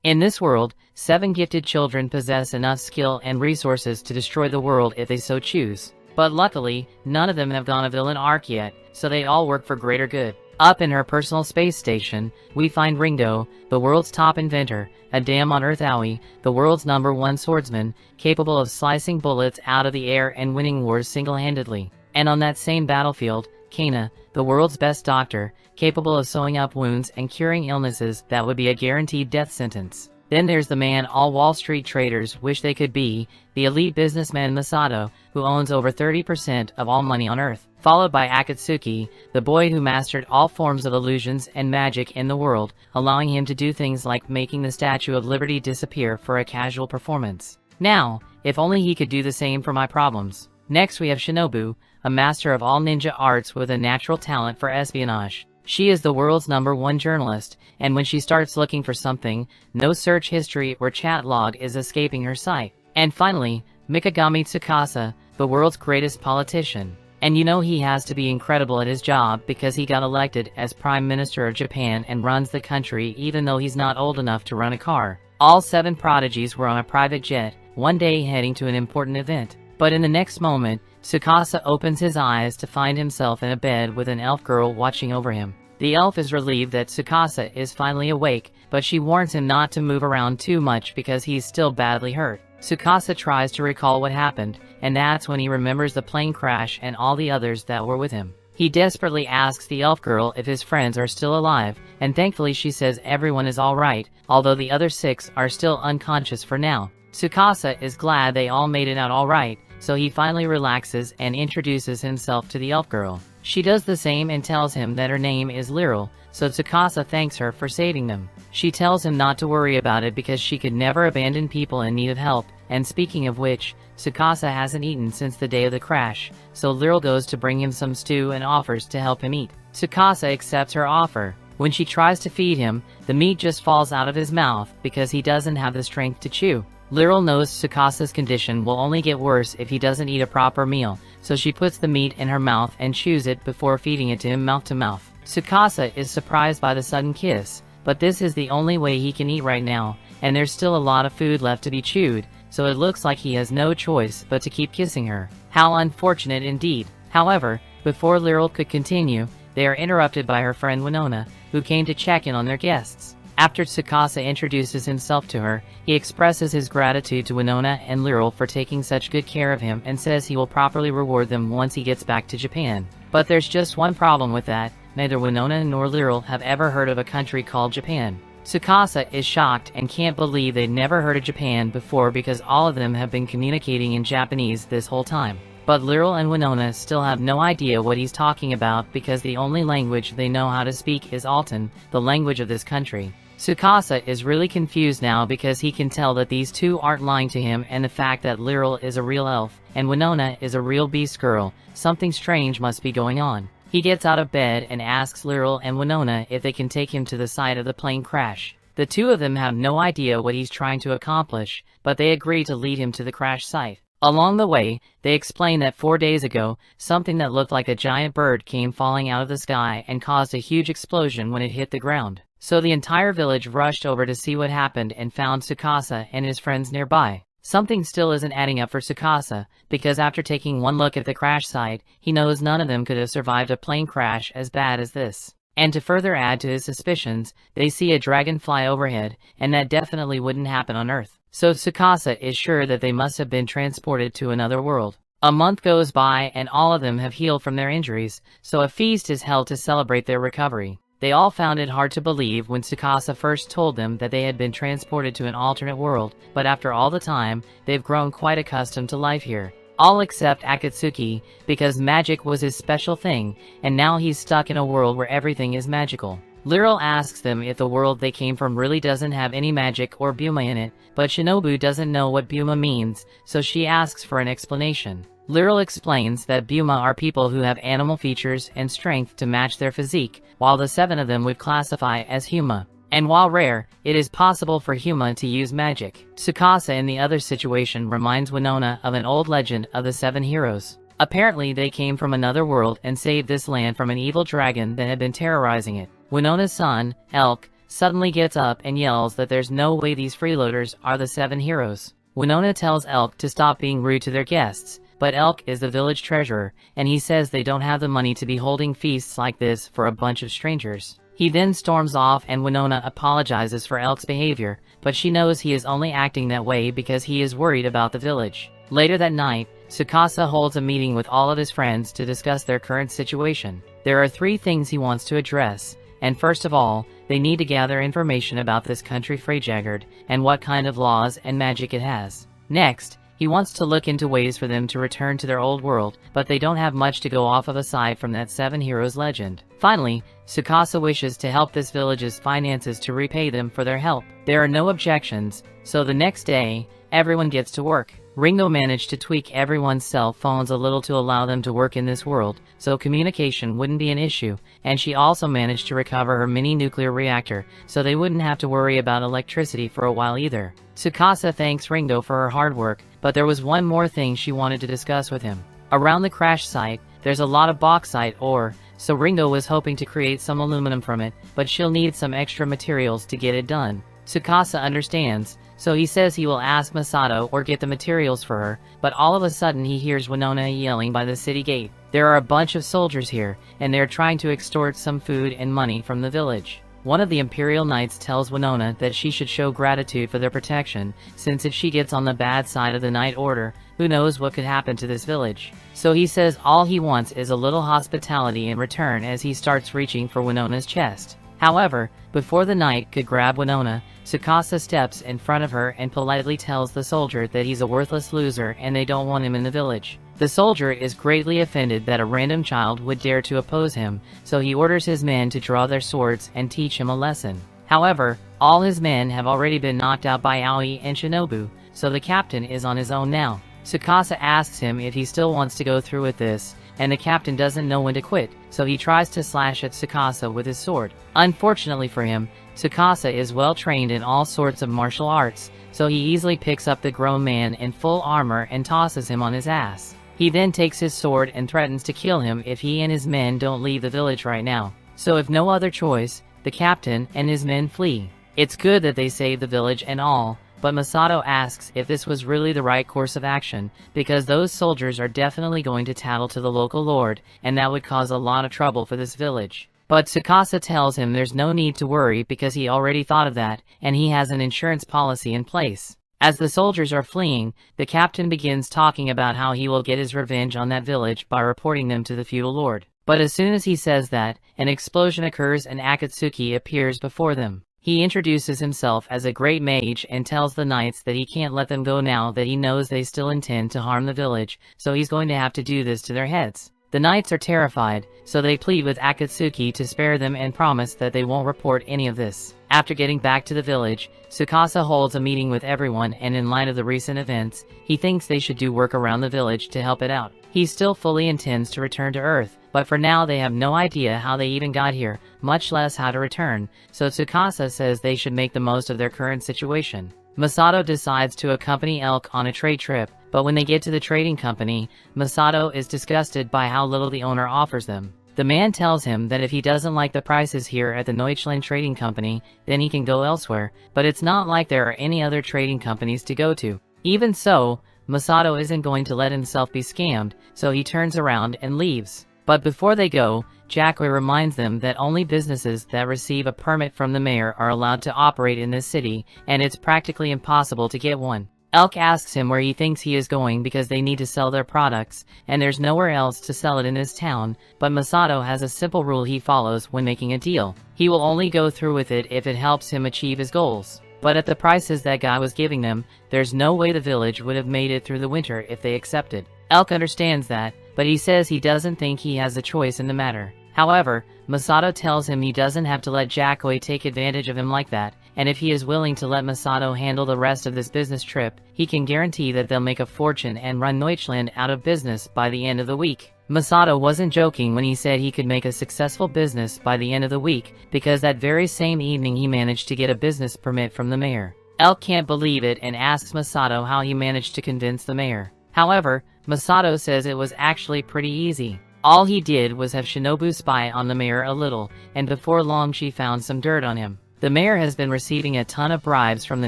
In this world, 7 gifted children possess enough skill and resources to destroy the world if they so choose. But luckily, none of them have gone a villain arc yet, so they all work for greater good. Up in her personal space station, we find Ringo, the world's top inventor, a dam on Earth Aoi, the world's #1 swordsman, capable of slicing bullets out of the air and winning wars single-handedly. And on that same battlefield, Kana, the world's best doctor, capable of sewing up wounds and curing illnesses that would be a guaranteed death sentence. Then there's the man all Wall Street traders wish they could be, the elite businessman Masato, who owns over 30% of all money on Earth, followed by Akatsuki, the boy who mastered all forms of illusions and magic in the world, allowing him to do things like making the Statue of Liberty disappear for a casual performance. Now, if only he could do the same for my problems. Next we have Shinobu, a master of all ninja arts with a natural talent for espionage. She is the world's #1 journalist, and when she starts looking for something, no search history or chat log is escaping her sight. And finally, Mikagami Tsukasa, the world's greatest politician. And you know he has to be incredible at his job because he got elected as Prime Minister of Japan and runs the country even though he's not old enough to run a car. All 7 prodigies were on a private jet, one day heading to an important event. But in the next moment, Tsukasa opens his eyes to find himself in a bed with an elf girl watching over him. The elf is relieved that Tsukasa is finally awake, but she warns him not to move around too much because he's still badly hurt. Tsukasa tries to recall what happened, and that's when he remembers the plane crash and all the others that were with him. He desperately asks the elf girl if his friends are still alive, and thankfully she says everyone is alright, although the other 6 are still unconscious for now. Tsukasa is glad they all made it out alright, so he finally relaxes and introduces himself to the elf girl. She does the same and tells him that her name is Lyril, so Tsukasa thanks her for saving them. She tells him not to worry about it because she could never abandon people in need of help, and speaking of which, Tsukasa hasn't eaten since the day of the crash, so Lyril goes to bring him some stew and offers to help him eat. Tsukasa accepts her offer. When she tries to feed him, the meat just falls out of his mouth because he doesn't have the strength to chew. Lyril knows Tsukasa's condition will only get worse if he doesn't eat a proper meal, so she puts the meat in her mouth and chews it before feeding it to him mouth to mouth. Tsukasa is surprised by the sudden kiss, but this is the only way he can eat right now, and there's still a lot of food left to be chewed, so it looks like he has no choice but to keep kissing her. How unfortunate indeed. However, before Lyril could continue, they are interrupted by her friend Winona, who came to check in on their guests. After Tsukasa introduces himself to her, he expresses his gratitude to Winona and Lyril for taking such good care of him and says he will properly reward them once he gets back to Japan. But there's just one problem with that: neither Winona nor Lyril have ever heard of a country called Japan. Tsukasa is shocked and can't believe they'd never heard of Japan before because all of them have been communicating in Japanese this whole time. But Lyril and Winona still have no idea what he's talking about because the only language they know how to speak is Altan, the language of this country. Tsukasa is really confused now because he can tell that these two aren't lying to him, and the fact that Lyril is a real elf and Winona is a real beast girl, something strange must be going on. He gets out of bed and asks Lyril and Winona if they can take him to the site of the plane crash. The two of them have no idea what he's trying to accomplish, but they agree to lead him to the crash site. Along the way, they explain that 4 days ago, something that looked like a giant bird came falling out of the sky and caused a huge explosion when it hit the ground. So the entire village rushed over to see what happened and found Tsukasa and his friends nearby. Something still isn't adding up for Tsukasa, because after taking one look at the crash site, he knows none of them could have survived a plane crash as bad as this. And to further add to his suspicions, they see a dragon fly overhead, and that definitely wouldn't happen on Earth. So Tsukasa is sure that they must have been transported to another world. A month goes by and all of them have healed from their injuries, so a feast is held to celebrate their recovery. They all found it hard to believe when Tsukasa first told them that they had been transported to an alternate world, but after all the time, they've grown quite accustomed to life here. All except Akatsuki, because magic was his special thing, and now he's stuck in a world where everything is magical. Lyril asks them if the world they came from really doesn't have any magic or Buma in it, but Shinobu doesn't know what Buma means, so she asks for an explanation. Lyril explains that Buma are people who have animal features and strength to match their physique, while the 7 of them would classify as Huma. And while rare, it is possible for Huma to use magic. Tsukasa in the other situation reminds Winona of an old legend of the 7 heroes. Apparently they came from another world and saved this land from an evil dragon that had been terrorizing it. Winona's son, Elk, suddenly gets up and yells that there's no way these freeloaders are the 7 heroes. Winona tells Elk to stop being rude to their guests, but Elk is the village treasurer, and he says they don't have the money to be holding feasts like this for a bunch of strangers. He then storms off and Winona apologizes for Elk's behavior, but she knows he is only acting that way because he is worried about the village. Later that night, Tsukasa holds a meeting with all of his friends to discuss their current situation. There are 3 things he wants to address, and first of all, they need to gather information about this country Freyjagard and what kind of laws and magic it has. Next, he wants to look into ways for them to return to their old world, but they don't have much to go off of aside from that 7 heroes legend. Finally, Tsukasa wishes to help this village's finances to repay them for their help. There are no objections, so the next day, everyone gets to work. Ringo managed to tweak everyone's cell phones a little to allow them to work in this world, so communication wouldn't be an issue, and she also managed to recover her mini nuclear reactor, so they wouldn't have to worry about electricity for a while either. Tsukasa thanks Ringo for her hard work, but there was one more thing she wanted to discuss with him. Around the crash site, there's a lot of bauxite ore, so Ringo was hoping to create some aluminum from it, but she'll need some extra materials to get it done. Tsukasa understands, so he says he will ask Masato or get the materials for her, but all of a sudden he hears Winona yelling by the city gate. There are a bunch of soldiers here, and they're trying to extort some food and money from the village. One of the Imperial Knights tells Winona that she should show gratitude for their protection, since if she gets on the bad side of the Night Order, who knows what could happen to this village. So he says all he wants is a little hospitality in return as he starts reaching for Winona's chest. However, before the knight could grab Winona, Tsukasa steps in front of her and politely tells the soldier that he's a worthless loser and they don't want him in the village. The soldier is greatly offended that a random child would dare to oppose him, so he orders his men to draw their swords and teach him a lesson. However, all his men have already been knocked out by Aoi and Shinobu, so the captain is on his own now. Tsukasa asks him if he still wants to go through with this, and the captain doesn't know when to quit, so he tries to slash at Tsukasa with his sword. Unfortunately for him, Tsukasa is well trained in all sorts of martial arts, so he easily picks up the grown man in full armor and tosses him on his ass. He then takes his sword and threatens to kill him if he and his men don't leave the village right now. So if no other choice, the captain and his men flee. It's good that they save the village and all, but Masato asks if this was really the right course of action, because those soldiers are definitely going to tattle to the local lord, and that would cause a lot of trouble for this village. But Tsukasa tells him there's no need to worry because he already thought of that, and he has an insurance policy in place. As the soldiers are fleeing, the captain begins talking about how he will get his revenge on that village by reporting them to the feudal lord. But as soon as he says that, an explosion occurs and Akatsuki appears before them. He introduces himself as a great mage and tells the knights that he can't let them go now that he knows they still intend to harm the village, so he's going to have to do this to their heads. The knights are terrified, so they plead with Akatsuki to spare them and promise that they won't report any of this. After getting back to the village, Tsukasa holds a meeting with everyone, and in light of the recent events, he thinks they should do work around the village to help it out. He still fully intends to return to Earth, but for now they have no idea how they even got here, much less how to return, so Tsukasa says they should make the most of their current situation. Masato decides to accompany Elk on a trade trip, but when they get to the trading company, Masato is disgusted by how little the owner offers them. The man tells him that if he doesn't like the prices here at the Deutschland Trading Company, then he can go elsewhere, but it's not like there are any other trading companies to go to. Even so, Masato isn't going to let himself be scammed, so he turns around and leaves. But before they go, Jackoi reminds them that only businesses that receive a permit from the mayor are allowed to operate in this city, and it's practically impossible to get one. Elk asks him where he thinks he is going because they need to sell their products, and there's nowhere else to sell it in this town, but Masato has a simple rule he follows when making a deal. He will only go through with it if it helps him achieve his goals. But at the prices that guy was giving them, there's no way the village would have made it through the winter if they accepted. Elk understands that, but he says he doesn't think he has a choice in the matter. However, Masato tells him he doesn't have to let Jackoi take advantage of him like that, and if he is willing to let Masato handle the rest of this business trip, he can guarantee that they'll make a fortune and run Deutschland out of business by the end of the week. Masato wasn't joking when he said he could make a successful business by the end of the week, because that very same evening he managed to get a business permit from the mayor. Elk can't believe it and asks Masato how he managed to convince the mayor. However, Masato says it was actually pretty easy. All he did was have Shinobu spy on the mayor a little, and before long she found some dirt on him. The mayor has been receiving a ton of bribes from the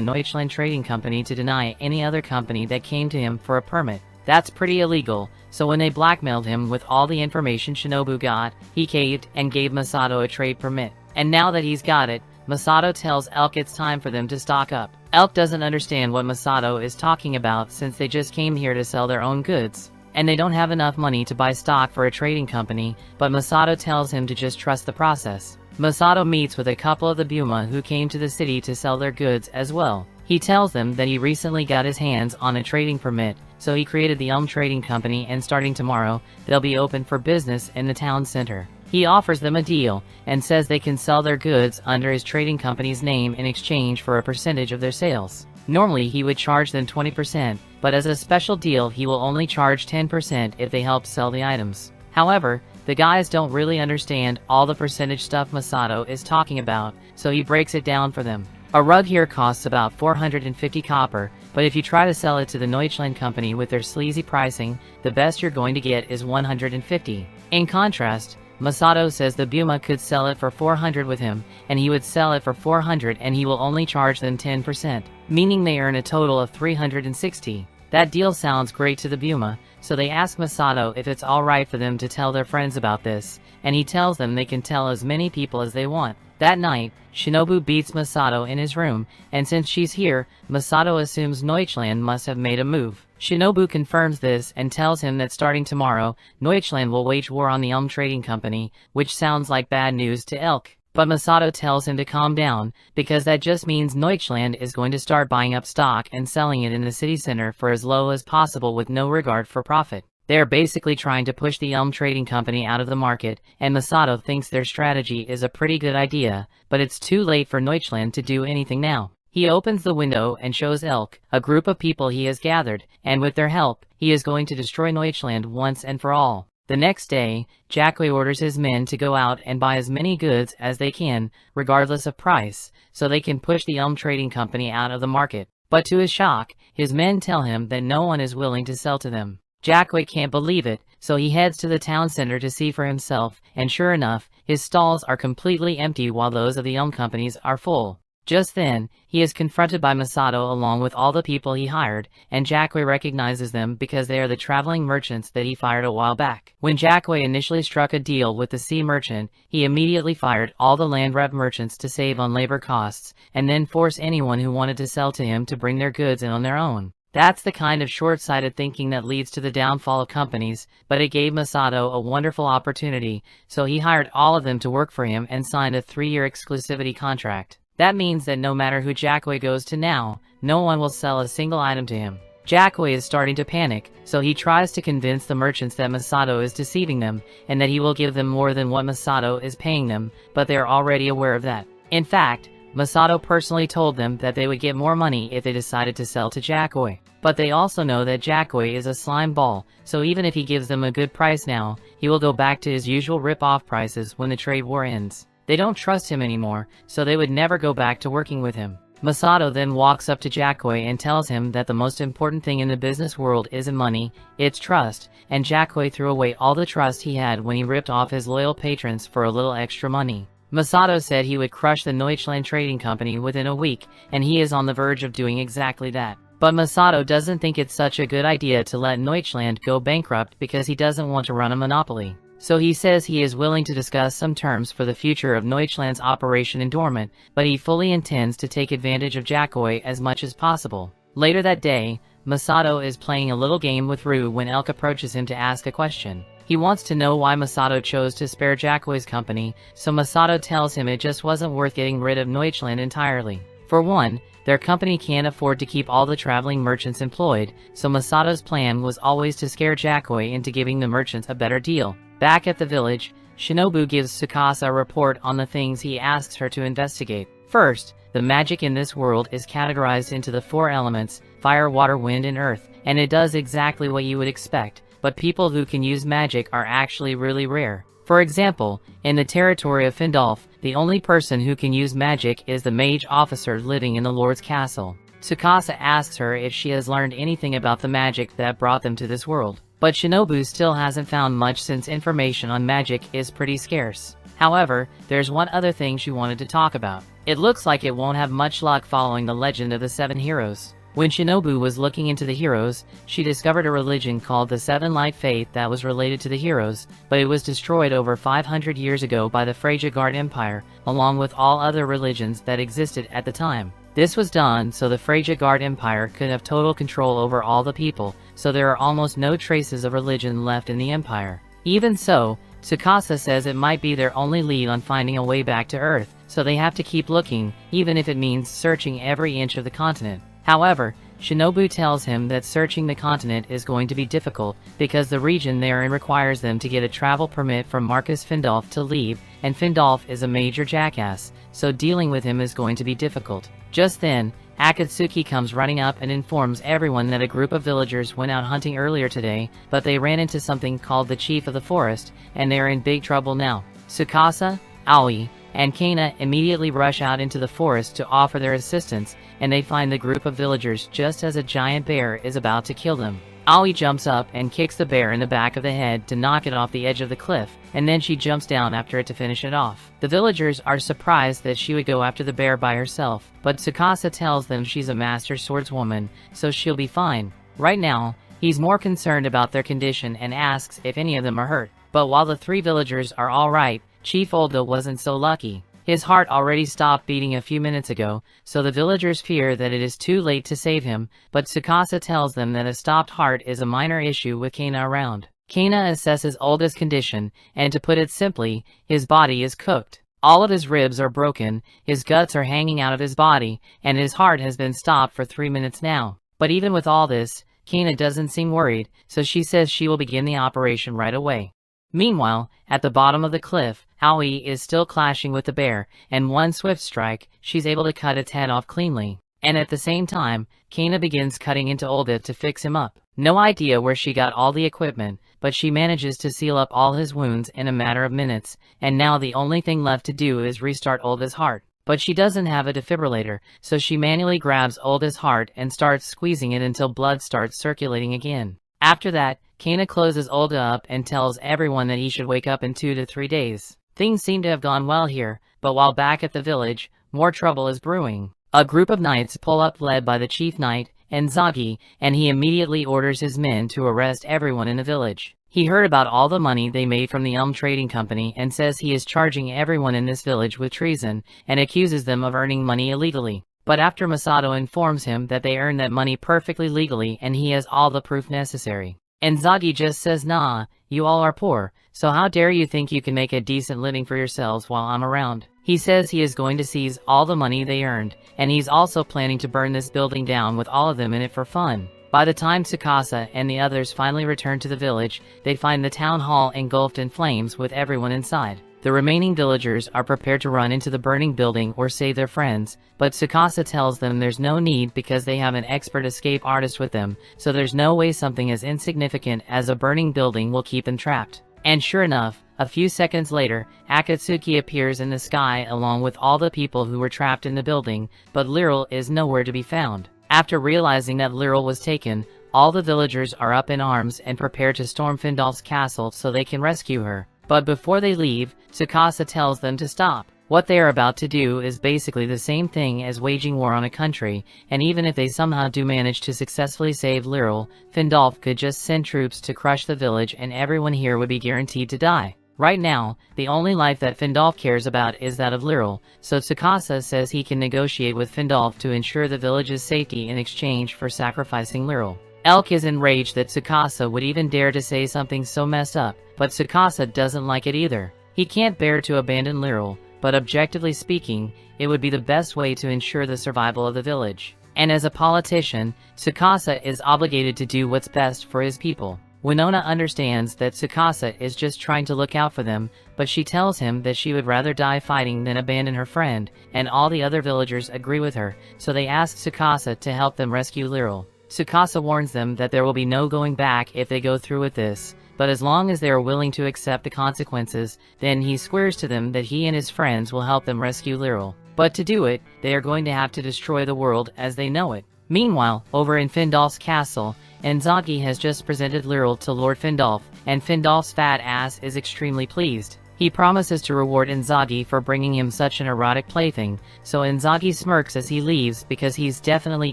Deutschland Trading Company to deny any other company that came to him for a permit. That's pretty illegal, so when they blackmailed him with all the information Shinobu got, he caved and gave Masato a trade permit. And now that he's got it, Masato tells Elk it's time for them to stock up. Elk doesn't understand what Masato is talking about since they just came here to sell their own goods, and they don't have enough money to buy stock for a trading company, but Masato tells him to just trust the process. Masato meets with a couple of the Buma who came to the city to sell their goods as well. He tells them that he recently got his hands on a trading permit, so he created the Trading Company, and starting tomorrow, they'll be open for business in the town center. He offers them a deal, and says they can sell their goods under his trading company's name in exchange for a percentage of their sales. Normally he would charge them 20%, but as a special deal he will only charge 10% if they help sell the items. However, the guys don't really understand all the percentage stuff Masato is talking about, so he breaks it down for them. A rug here costs about 450 copper, but if you try to sell it to the Deutschland Company with their sleazy pricing, the best you're going to get is 150. In contrast, Masato says the Buma could sell it for 400 with him, and he would sell it for 400 and he will only charge them 10%, meaning they earn a total of 360. That deal sounds great to the Buma, so they ask Masato if it's alright for them to tell their friends about this, and he tells them they can tell as many people as they want. That night, Shinobu beats Masato in his room, and since she's here, Masato assumes Deutschland must have made a move. Shinobu confirms this and tells him that starting tomorrow, Deutschland will wage war on the Trading Company, which sounds like bad news to Elk. But Masato tells him to calm down, because that just means Deutschland is going to start buying up stock and selling it in the city center for as low as possible with no regard for profit. They're basically trying to push the Trading Company out of the market, and Masato thinks their strategy is a pretty good idea, but it's too late for Deutschland to do anything now. He opens the window and shows Elk a group of people he has gathered, and with their help, he is going to destroy Deutschland once and for all. The next day, Jacque orders his men to go out and buy as many goods as they can, regardless of price, so they can push the Trading Company out of the market. But to his shock, his men tell him that no one is willing to sell to them. Jacque can't believe it, so he heads to the town center to see for himself, and sure enough, his stalls are completely empty while those of the companies are full. Just then, he is confronted by Masato along with all the people he hired, and Jacque recognizes them because they are the traveling merchants that he fired a while back. When Jacque initially struck a deal with the sea merchant, he immediately fired all the land rep merchants to save on labor costs, and then force anyone who wanted to sell to him to bring their goods in on their own. That's the kind of short-sighted thinking that leads to the downfall of companies, but it gave Masato a wonderful opportunity, so he hired all of them to work for him and signed a 3-year exclusivity contract. That means that no matter who Jacque goes to now, no one will sell a single item to him. Jacque is starting to panic, so he tries to convince the merchants that Masato is deceiving them, and that he will give them more than what Masato is paying them, but they are already aware of that. In fact, Masato personally told them that they would get more money if they decided to sell to Jacque. But they also know that Jacque is a slime ball, so even if he gives them a good price now, he will go back to his usual rip-off prices when the trade war ends. They don't trust him anymore, so they would never go back to working with him. Masato then walks up to Jacque and tells him that the most important thing in the business world isn't money, it's trust, and Jacque threw away all the trust he had when he ripped off his loyal patrons for a little extra money. Masato said he would crush the Deutschland Trading Company within a week, and he is on the verge of doing exactly that. But Masato doesn't think it's such a good idea to let Deutschland go bankrupt because he doesn't want to run a monopoly. So he says he is willing to discuss some terms for the future of Deutschland's operation in dormant, but he fully intends to take advantage of Jacque as much as possible. Later that day, Masato is playing a little game with Ryu when Elk approaches him to ask a question. He wants to know why Masato chose to spare Jacque's company, so Masato tells him it just wasn't worth getting rid of Deutschland entirely. For one, their company can't afford to keep all the traveling merchants employed, so Masato's plan was always to scare Jacque into giving the merchants a better deal. Back at the village, Shinobu gives Tsukasa a report on the things he asks her to investigate. First, the magic in this world is categorized into the 4 elements, fire, water, wind, and earth, and it does exactly what you would expect, but people who can use magic are actually really rare. For example, in the territory of Findolf, the only person who can use magic is the mage officer living in the Lord's castle. Tsukasa asks her if she has learned anything about the magic that brought them to this world. But Shinobu still hasn't found much since information on magic is pretty scarce. However, there's one other thing she wanted to talk about. It looks like it won't have much luck following the legend of the 7 heroes. When Shinobu was looking into the heroes, she discovered a religion called the Seven Light Faith that was related to the heroes, but it was destroyed over 500 years ago by the Freyja Empire, along with all other religions that existed at the time. This was done so the Freyja Empire could have total control over all the people, so there are almost no traces of religion left in the empire. Even so, Tsukasa says it might be their only lead on finding a way back to Earth, so they have to keep looking, even if it means searching every inch of the continent. However, Shinobu tells him that searching the continent is going to be difficult because the region they're in requires them to get a travel permit from Marcus Findolf to leave, and Findolf is a major jackass, so dealing with him is going to be difficult. Just then, Akatsuki comes running up and informs everyone that a group of villagers went out hunting earlier today, but they ran into something called the Chief of the Forest, and they're in big trouble now. Tsukasa, Aoi, and Kana immediately rush out into the forest to offer their assistance, and they find the group of villagers just as a giant bear is about to kill them. Aoi jumps up and kicks the bear in the back of the head to knock it off the edge of the cliff, and then she jumps down after it to finish it off. The villagers are surprised that she would go after the bear by herself, but Tsukasa tells them she's a master swordswoman, so she'll be fine. Right now, he's more concerned about their condition and asks if any of them are hurt. But while the 3 villagers are alright, Chief Olga wasn't so lucky. His heart already stopped beating a few minutes ago, so the villagers fear that it is too late to save him, but Tsukasa tells them that a stopped heart is a minor issue with Kana around. Kana assesses Olga's condition, and to put it simply, his body is cooked. All of his ribs are broken, his guts are hanging out of his body, and his heart has been stopped for 3 minutes now. But even with all this, Kana doesn't seem worried, so she says she will begin the operation right away. Meanwhile, at the bottom of the cliff, Aoi is still clashing with the bear, and one swift strike, she's able to cut its head off cleanly. And at the same time, Kana begins cutting into Olga to fix him up. No idea where she got all the equipment, but she manages to seal up all his wounds in a matter of minutes, and now the only thing left to do is restart Olga's heart. But she doesn't have a defibrillator, so she manually grabs Olga's heart and starts squeezing it until blood starts circulating again. After that, Kana closes Olga up and tells everyone that he should wake up in 2 to 3 days. Things seem to have gone well here, but while back at the village, more trouble is brewing. A group of knights pull up led by the chief knight, Enzagi, and he immediately orders his men to arrest everyone in the village. He heard about all the money they made from the Elm Trading Company and says he is charging everyone in this village with treason and accuses them of earning money illegally. But after Masato informs him that they earned that money perfectly legally and he has all the proof necessary, Enzagi just says, "Nah, you all are poor, so how dare you think you can make a decent living for yourselves while I'm around?" He says he is going to seize all the money they earned, and he's also planning to burn this building down with all of them in it for fun. By the time Tsukasa and the others finally return to the village, they find the town hall engulfed in flames with everyone inside. The remaining villagers are prepared to run into the burning building or save their friends, but Tsukasa tells them there's no need because they have an expert escape artist with them, so there's no way something as insignificant as a burning building will keep them trapped. And sure enough, a few seconds later, Akatsuki appears in the sky along with all the people who were trapped in the building, but Lyril is nowhere to be found. After realizing that Lyril was taken, all the villagers are up in arms and prepare to storm Findolf's castle so they can rescue her. But before they leave, Tsukasa tells them to stop. What they are about to do is basically the same thing as waging war on a country, and even if they somehow do manage to successfully save Lyril, Findolf could just send troops to crush the village and everyone here would be guaranteed to die. Right now, the only life that Findolf cares about is that of Lyril, so Tsukasa says he can negotiate with Findolf to ensure the village's safety in exchange for sacrificing Lyril. Elk is enraged that Tsukasa would even dare to say something so messed up, but Tsukasa doesn't like it either. He can't bear to abandon Lyril, but objectively speaking, it would be the best way to ensure the survival of the village. And as a politician, Tsukasa is obligated to do what's best for his people. Winona understands that Tsukasa is just trying to look out for them, but she tells him that she would rather die fighting than abandon her friend, and all the other villagers agree with her, so they ask Tsukasa to help them rescue Lyril. Tsukasa warns them that there will be no going back if they go through with this, but as long as they are willing to accept the consequences, then he swears to them that he and his friends will help them rescue Lyril. But to do it, they are going to have to destroy the world as they know it. Meanwhile, over in Findolf's castle, Enzagi has just presented Lyril to Lord Findolf, and Findolf's fat ass is extremely pleased. He promises to reward Inzaghi for bringing him such an erotic plaything, so Inzaghi smirks as he leaves because he's definitely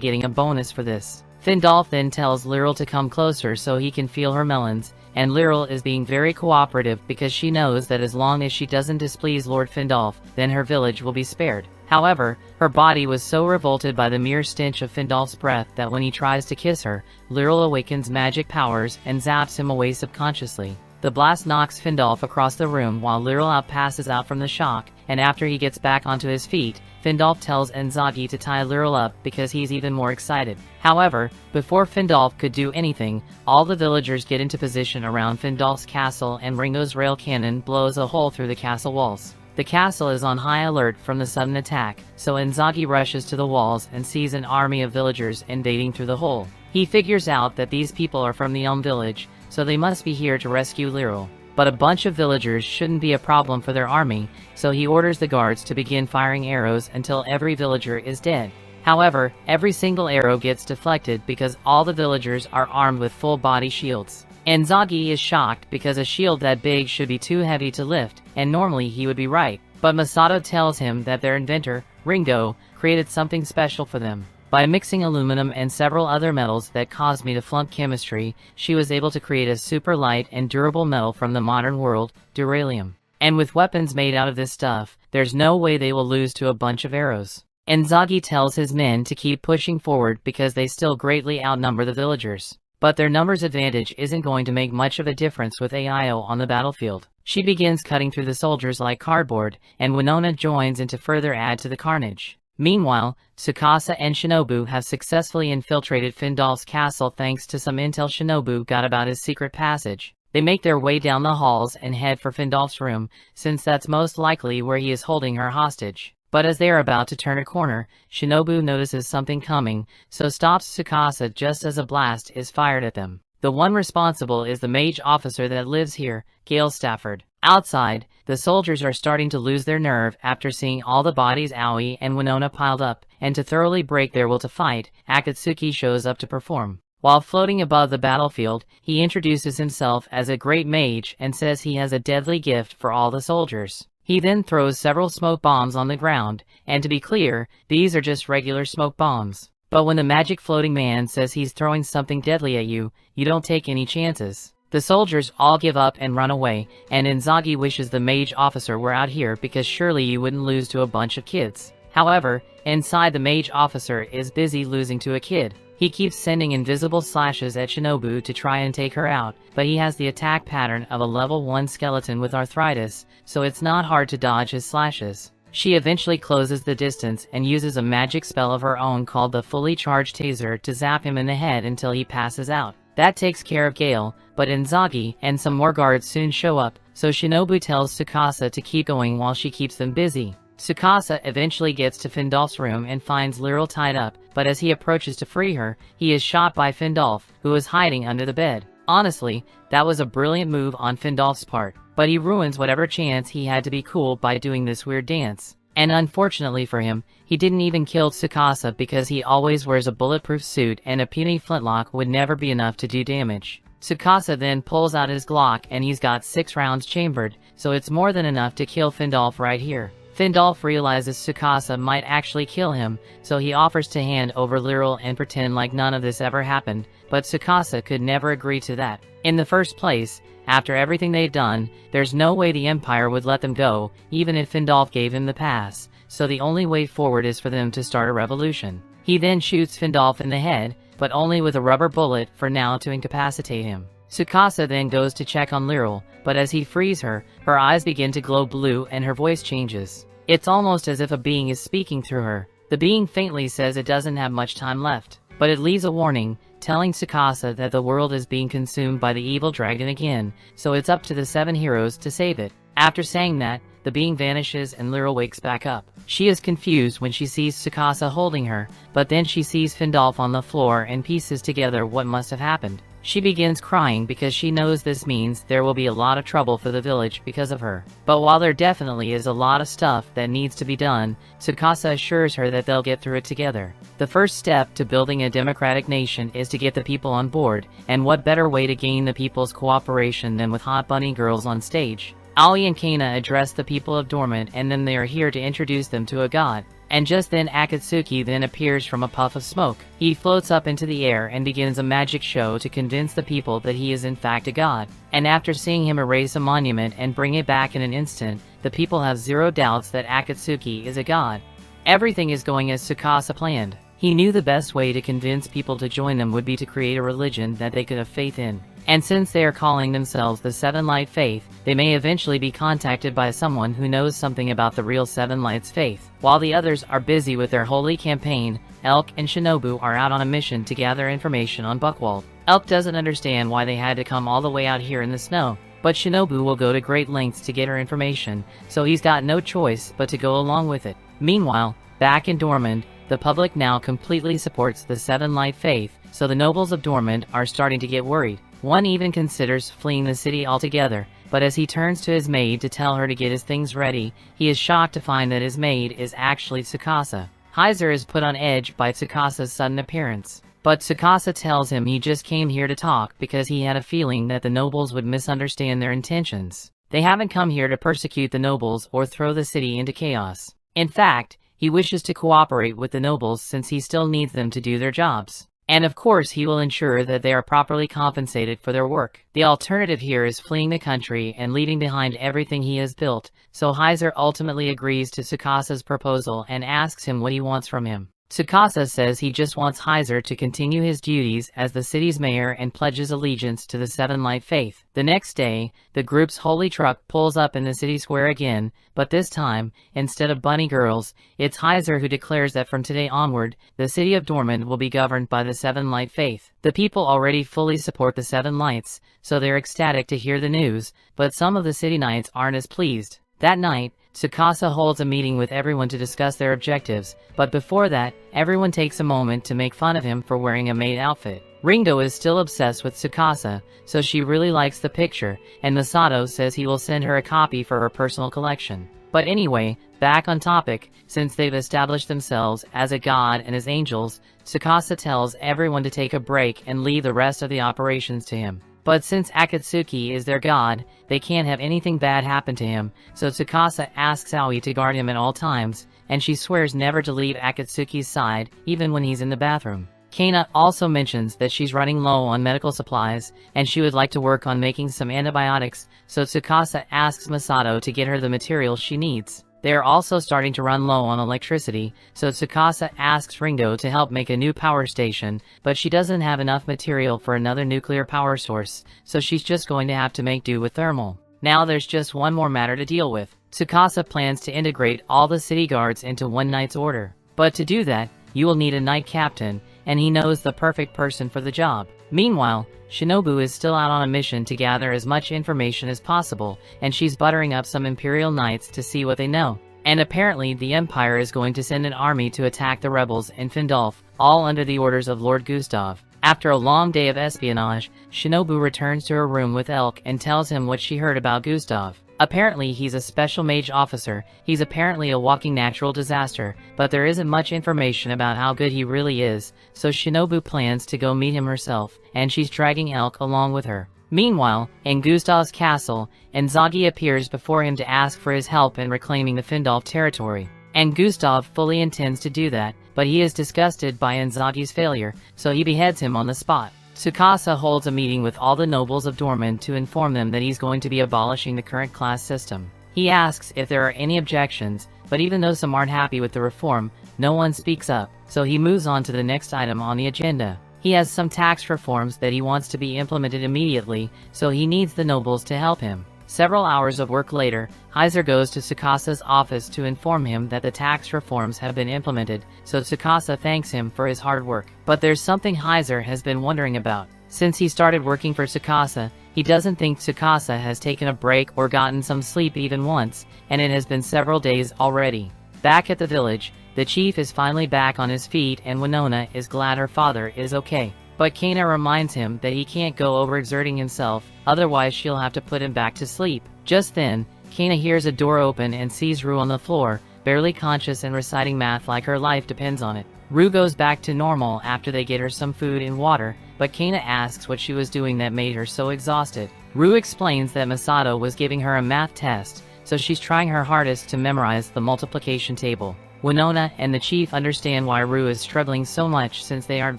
getting a bonus for this. Findolf then tells Lyral to come closer so he can feel her melons, and Lyral is being very cooperative because she knows that as long as she doesn't displease Lord Findolf, then her village will be spared. However, her body was so revolted by the mere stench of Findolf's breath that when he tries to kiss her, Lyral awakens magic powers and zaps him away subconsciously. The blast knocks Findolf across the room while Lyral passes out from the shock, and after he gets back onto his feet, Findolf tells Inzaghi to tie Lyral up because he's even more excited. However, before Findolf could do anything, all the villagers get into position around Findolf's castle and Ringo's rail cannon blows a hole through the castle walls. The castle is on high alert from the sudden attack, so Inzaghi rushes to the walls and sees an army of villagers invading through the hole. He figures out that these people are from the Elm village, so they must be here to rescue Lyral. But a bunch of villagers shouldn't be a problem for their army, so he orders the guards to begin firing arrows until every villager is dead. However, every single arrow gets deflected because all the villagers are armed with full-body shields. Inzaghi is shocked because a shield that big should be too heavy to lift, and normally he would be right. But Masato tells him that their inventor, Ringo, created something special for them. By mixing aluminum and several other metals that caused me to flunk chemistry, she was able to create a super light and durable metal from the modern world, duralium. And with weapons made out of this stuff, there's no way they will lose to a bunch of arrows. Inzaghi tells his men to keep pushing forward because they still greatly outnumber the villagers. But their numbers advantage isn't going to make much of a difference with Aio on the battlefield. She begins cutting through the soldiers like cardboard, and Winona joins in to further add to the carnage. Meanwhile, Tsukasa and Shinobu have successfully infiltrated Findolf's castle thanks to some intel Shinobu got about his secret passage. They make their way down the halls and head for Findolf's room, since that's most likely where he is holding her hostage. But as they are about to turn a corner, Shinobu notices something coming, so stops Tsukasa just as a blast is fired at them. The one responsible is the mage officer that lives here, Gale Stafford. Outside, the soldiers are starting to lose their nerve after seeing all the bodies Aoi and Winona piled up, and to thoroughly break their will to fight, Akatsuki shows up to perform. While floating above the battlefield, he introduces himself as a great mage and says he has a deadly gift for all the soldiers. He then throws several smoke bombs on the ground, and to be clear, these are just regular smoke bombs. But when the magic floating man says he's throwing something deadly at you, you don't take any chances. The soldiers all give up and run away, and Inzaghi wishes the mage officer were out here because surely you wouldn't lose to a bunch of kids. However, inside the mage officer is busy losing to a kid. He keeps sending invisible slashes at Shinobu to try and take her out, but he has the attack pattern of a level 1 skeleton with arthritis, so it's not hard to dodge his slashes. She eventually closes the distance and uses a magic spell of her own called the Fully Charged Taser to zap him in the head until he passes out. That takes care of Gale, but Inzaghi and some more guards soon show up, so Shinobu tells Tsukasa to keep going while she keeps them busy. Tsukasa eventually gets to Findolf's room and finds Lyral tied up, but as he approaches to free her, he is shot by Findolf, who is hiding under the bed. Honestly, that was a brilliant move on Findolf's part, but he ruins whatever chance he had to be cool by doing this weird dance. And unfortunately for him, he didn't even kill Tsukasa because he always wears a bulletproof suit and a puny flintlock would never be enough to do damage. Tsukasa then pulls out his Glock and he's got 6 rounds chambered, so it's more than enough to kill Findolf right here. Findolf realizes Tsukasa might actually kill him, so he offers to hand over Lyral and pretend like none of this ever happened, but Tsukasa could never agree to that. In the first place, after everything they've done, there's no way the Empire would let them go, even if Findolf gave him the pass, so the only way forward is for them to start a revolution. He then shoots Findolf in the head, but only with a rubber bullet for now to incapacitate him. Tsukasa then goes to check on Lyral, but as he frees her, her eyes begin to glow blue and her voice changes. It's almost as if a being is speaking through her. The being faintly says it doesn't have much time left, but it leaves a warning, telling Tsukasa that the world is being consumed by the evil dragon again, so it's up to the 7 heroes to save it. After saying that, the being vanishes and Lyral wakes back up. She is confused when she sees Tsukasa holding her, but then she sees Findolf on the floor and pieces together what must have happened. She begins crying because she knows this means there will be a lot of trouble for the village because of her. But while there definitely is a lot of stuff that needs to be done, Tsukasa assures her that they'll get through it together. The first step to building a democratic nation is to get the people on board, and what better way to gain the people's cooperation than with hot bunny girls on stage. Aoi and Kana address the people of Dormant, and then they are here to introduce them to a god. And just then Akatsuki then appears from a puff of smoke. He floats up into the air and begins a magic show to convince the people that he is in fact a god. And after seeing him erase a monument and bring it back in an instant, the people have zero doubts that Akatsuki is a god. Everything is going as Tsukasa planned. He knew the best way to convince people to join them would be to create a religion that they could have faith in. And since they are calling themselves the Seven Light Faith, they may eventually be contacted by someone who knows something about the real Seven Lights faith. While the others are busy with their holy campaign, Elk and Shinobu are out on a mission to gather information on Buckwald. Elk doesn't understand why they had to come all the way out here in the snow, but Shinobu will go to great lengths to get her information, so he's got no choice but to go along with it. Meanwhile, back in Dormant, the public now completely supports the Seven Light Faith, so the nobles of Dormant are starting to get worried. One even considers fleeing the city altogether, but as he turns to his maid to tell her to get his things ready, he is shocked to find that his maid is actually Tsukasa. Heiser is put on edge by Tsukasa's sudden appearance, but Tsukasa tells him he just came here to talk because he had a feeling that the nobles would misunderstand their intentions. They haven't come here to persecute the nobles or throw the city into chaos. In fact, he wishes to cooperate with the nobles since he still needs them to do their jobs. And of course he will ensure that they are properly compensated for their work. The alternative here is fleeing the country and leaving behind everything he has built, so Heiser ultimately agrees to Tsukasa's proposal and asks him what he wants from him. Tsukasa says he just wants Heiser to continue his duties as the city's mayor and pledges allegiance to the Seven Light Faith. The next day, the group's holy truck pulls up in the city square again, but this time, instead of bunny girls, it's Heiser who declares that from today onward, the city of Dormant will be governed by the Seven Light Faith. The people already fully support the Seven Lights, so they're ecstatic to hear the news, but some of the city knights aren't as pleased. That night, Tsukasa holds a meeting with everyone to discuss their objectives, but before that, everyone takes a moment to make fun of him for wearing a maid outfit. Ringo is still obsessed with Tsukasa, so she really likes the picture, and Masato says he will send her a copy for her personal collection. But anyway, back on topic, since they've established themselves as a god and as angels, Tsukasa tells everyone to take a break and leave the rest of the operations to him. But since Akatsuki is their god, they can't have anything bad happen to him, so Tsukasa asks Aoi to guard him at all times, and she swears never to leave Akatsuki's side, even when he's in the bathroom. Kana also mentions that she's running low on medical supplies, and she would like to work on making some antibiotics, so Tsukasa asks Masato to get her the materials she needs. They are also starting to run low on electricity, so Tsukasa asks Ringo to help make a new power station, but she doesn't have enough material for another nuclear power source, so she's just going to have to make do with thermal. Now there's just one more matter to deal with. Tsukasa plans to integrate all the city guards into one knight's order. But to do that, you will need a knight captain, and he knows the perfect person for the job. Meanwhile, Shinobu is still out on a mission to gather as much information as possible, and she's buttering up some Imperial Knights to see what they know. And apparently the Empire is going to send an army to attack the rebels in Findolf, all under the orders of Lord Gustav. After a long day of espionage, Shinobu returns to her room with Elk and tells him what she heard about Gustav. Apparently he's a special mage officer, he's apparently a walking natural disaster, but there isn't much information about how good he really is, so Shinobu plans to go meet him herself, and she's dragging Elk along with her. Meanwhile, in Gustav's castle, Inzaghi appears before him to ask for his help in reclaiming the Findolf territory. And Gustav fully intends to do that, but he is disgusted by Inzaghi's failure, so he beheads him on the spot. Tsukasa holds a meeting with all the nobles of Dormant to inform them that he's going to be abolishing the current class system. He asks if there are any objections, but even though some aren't happy with the reform, no one speaks up, so he moves on to the next item on the agenda. He has some tax reforms that he wants to be implemented immediately, so he needs the nobles to help him. Several hours of work later, Heiser goes to Tsukasa's office to inform him that the tax reforms have been implemented, so Tsukasa thanks him for his hard work. But there's something Heiser has been wondering about. Since he started working for Tsukasa, he doesn't think Tsukasa has taken a break or gotten some sleep even once, and it has been several days already. Back at the village, the chief is finally back on his feet and Winona is glad her father is okay. But Kana reminds him that he can't go overexerting himself, otherwise she'll have to put him back to sleep. Just then, Kana hears a door open and sees Rue on the floor, barely conscious and reciting math like her life depends on it. Rue goes back to normal after they get her some food and water, but Kana asks what she was doing that made her so exhausted. Rue explains that Masato was giving her a math test, so she's trying her hardest to memorize the multiplication table. Winona and the chief understand why Rue is struggling so much since they aren't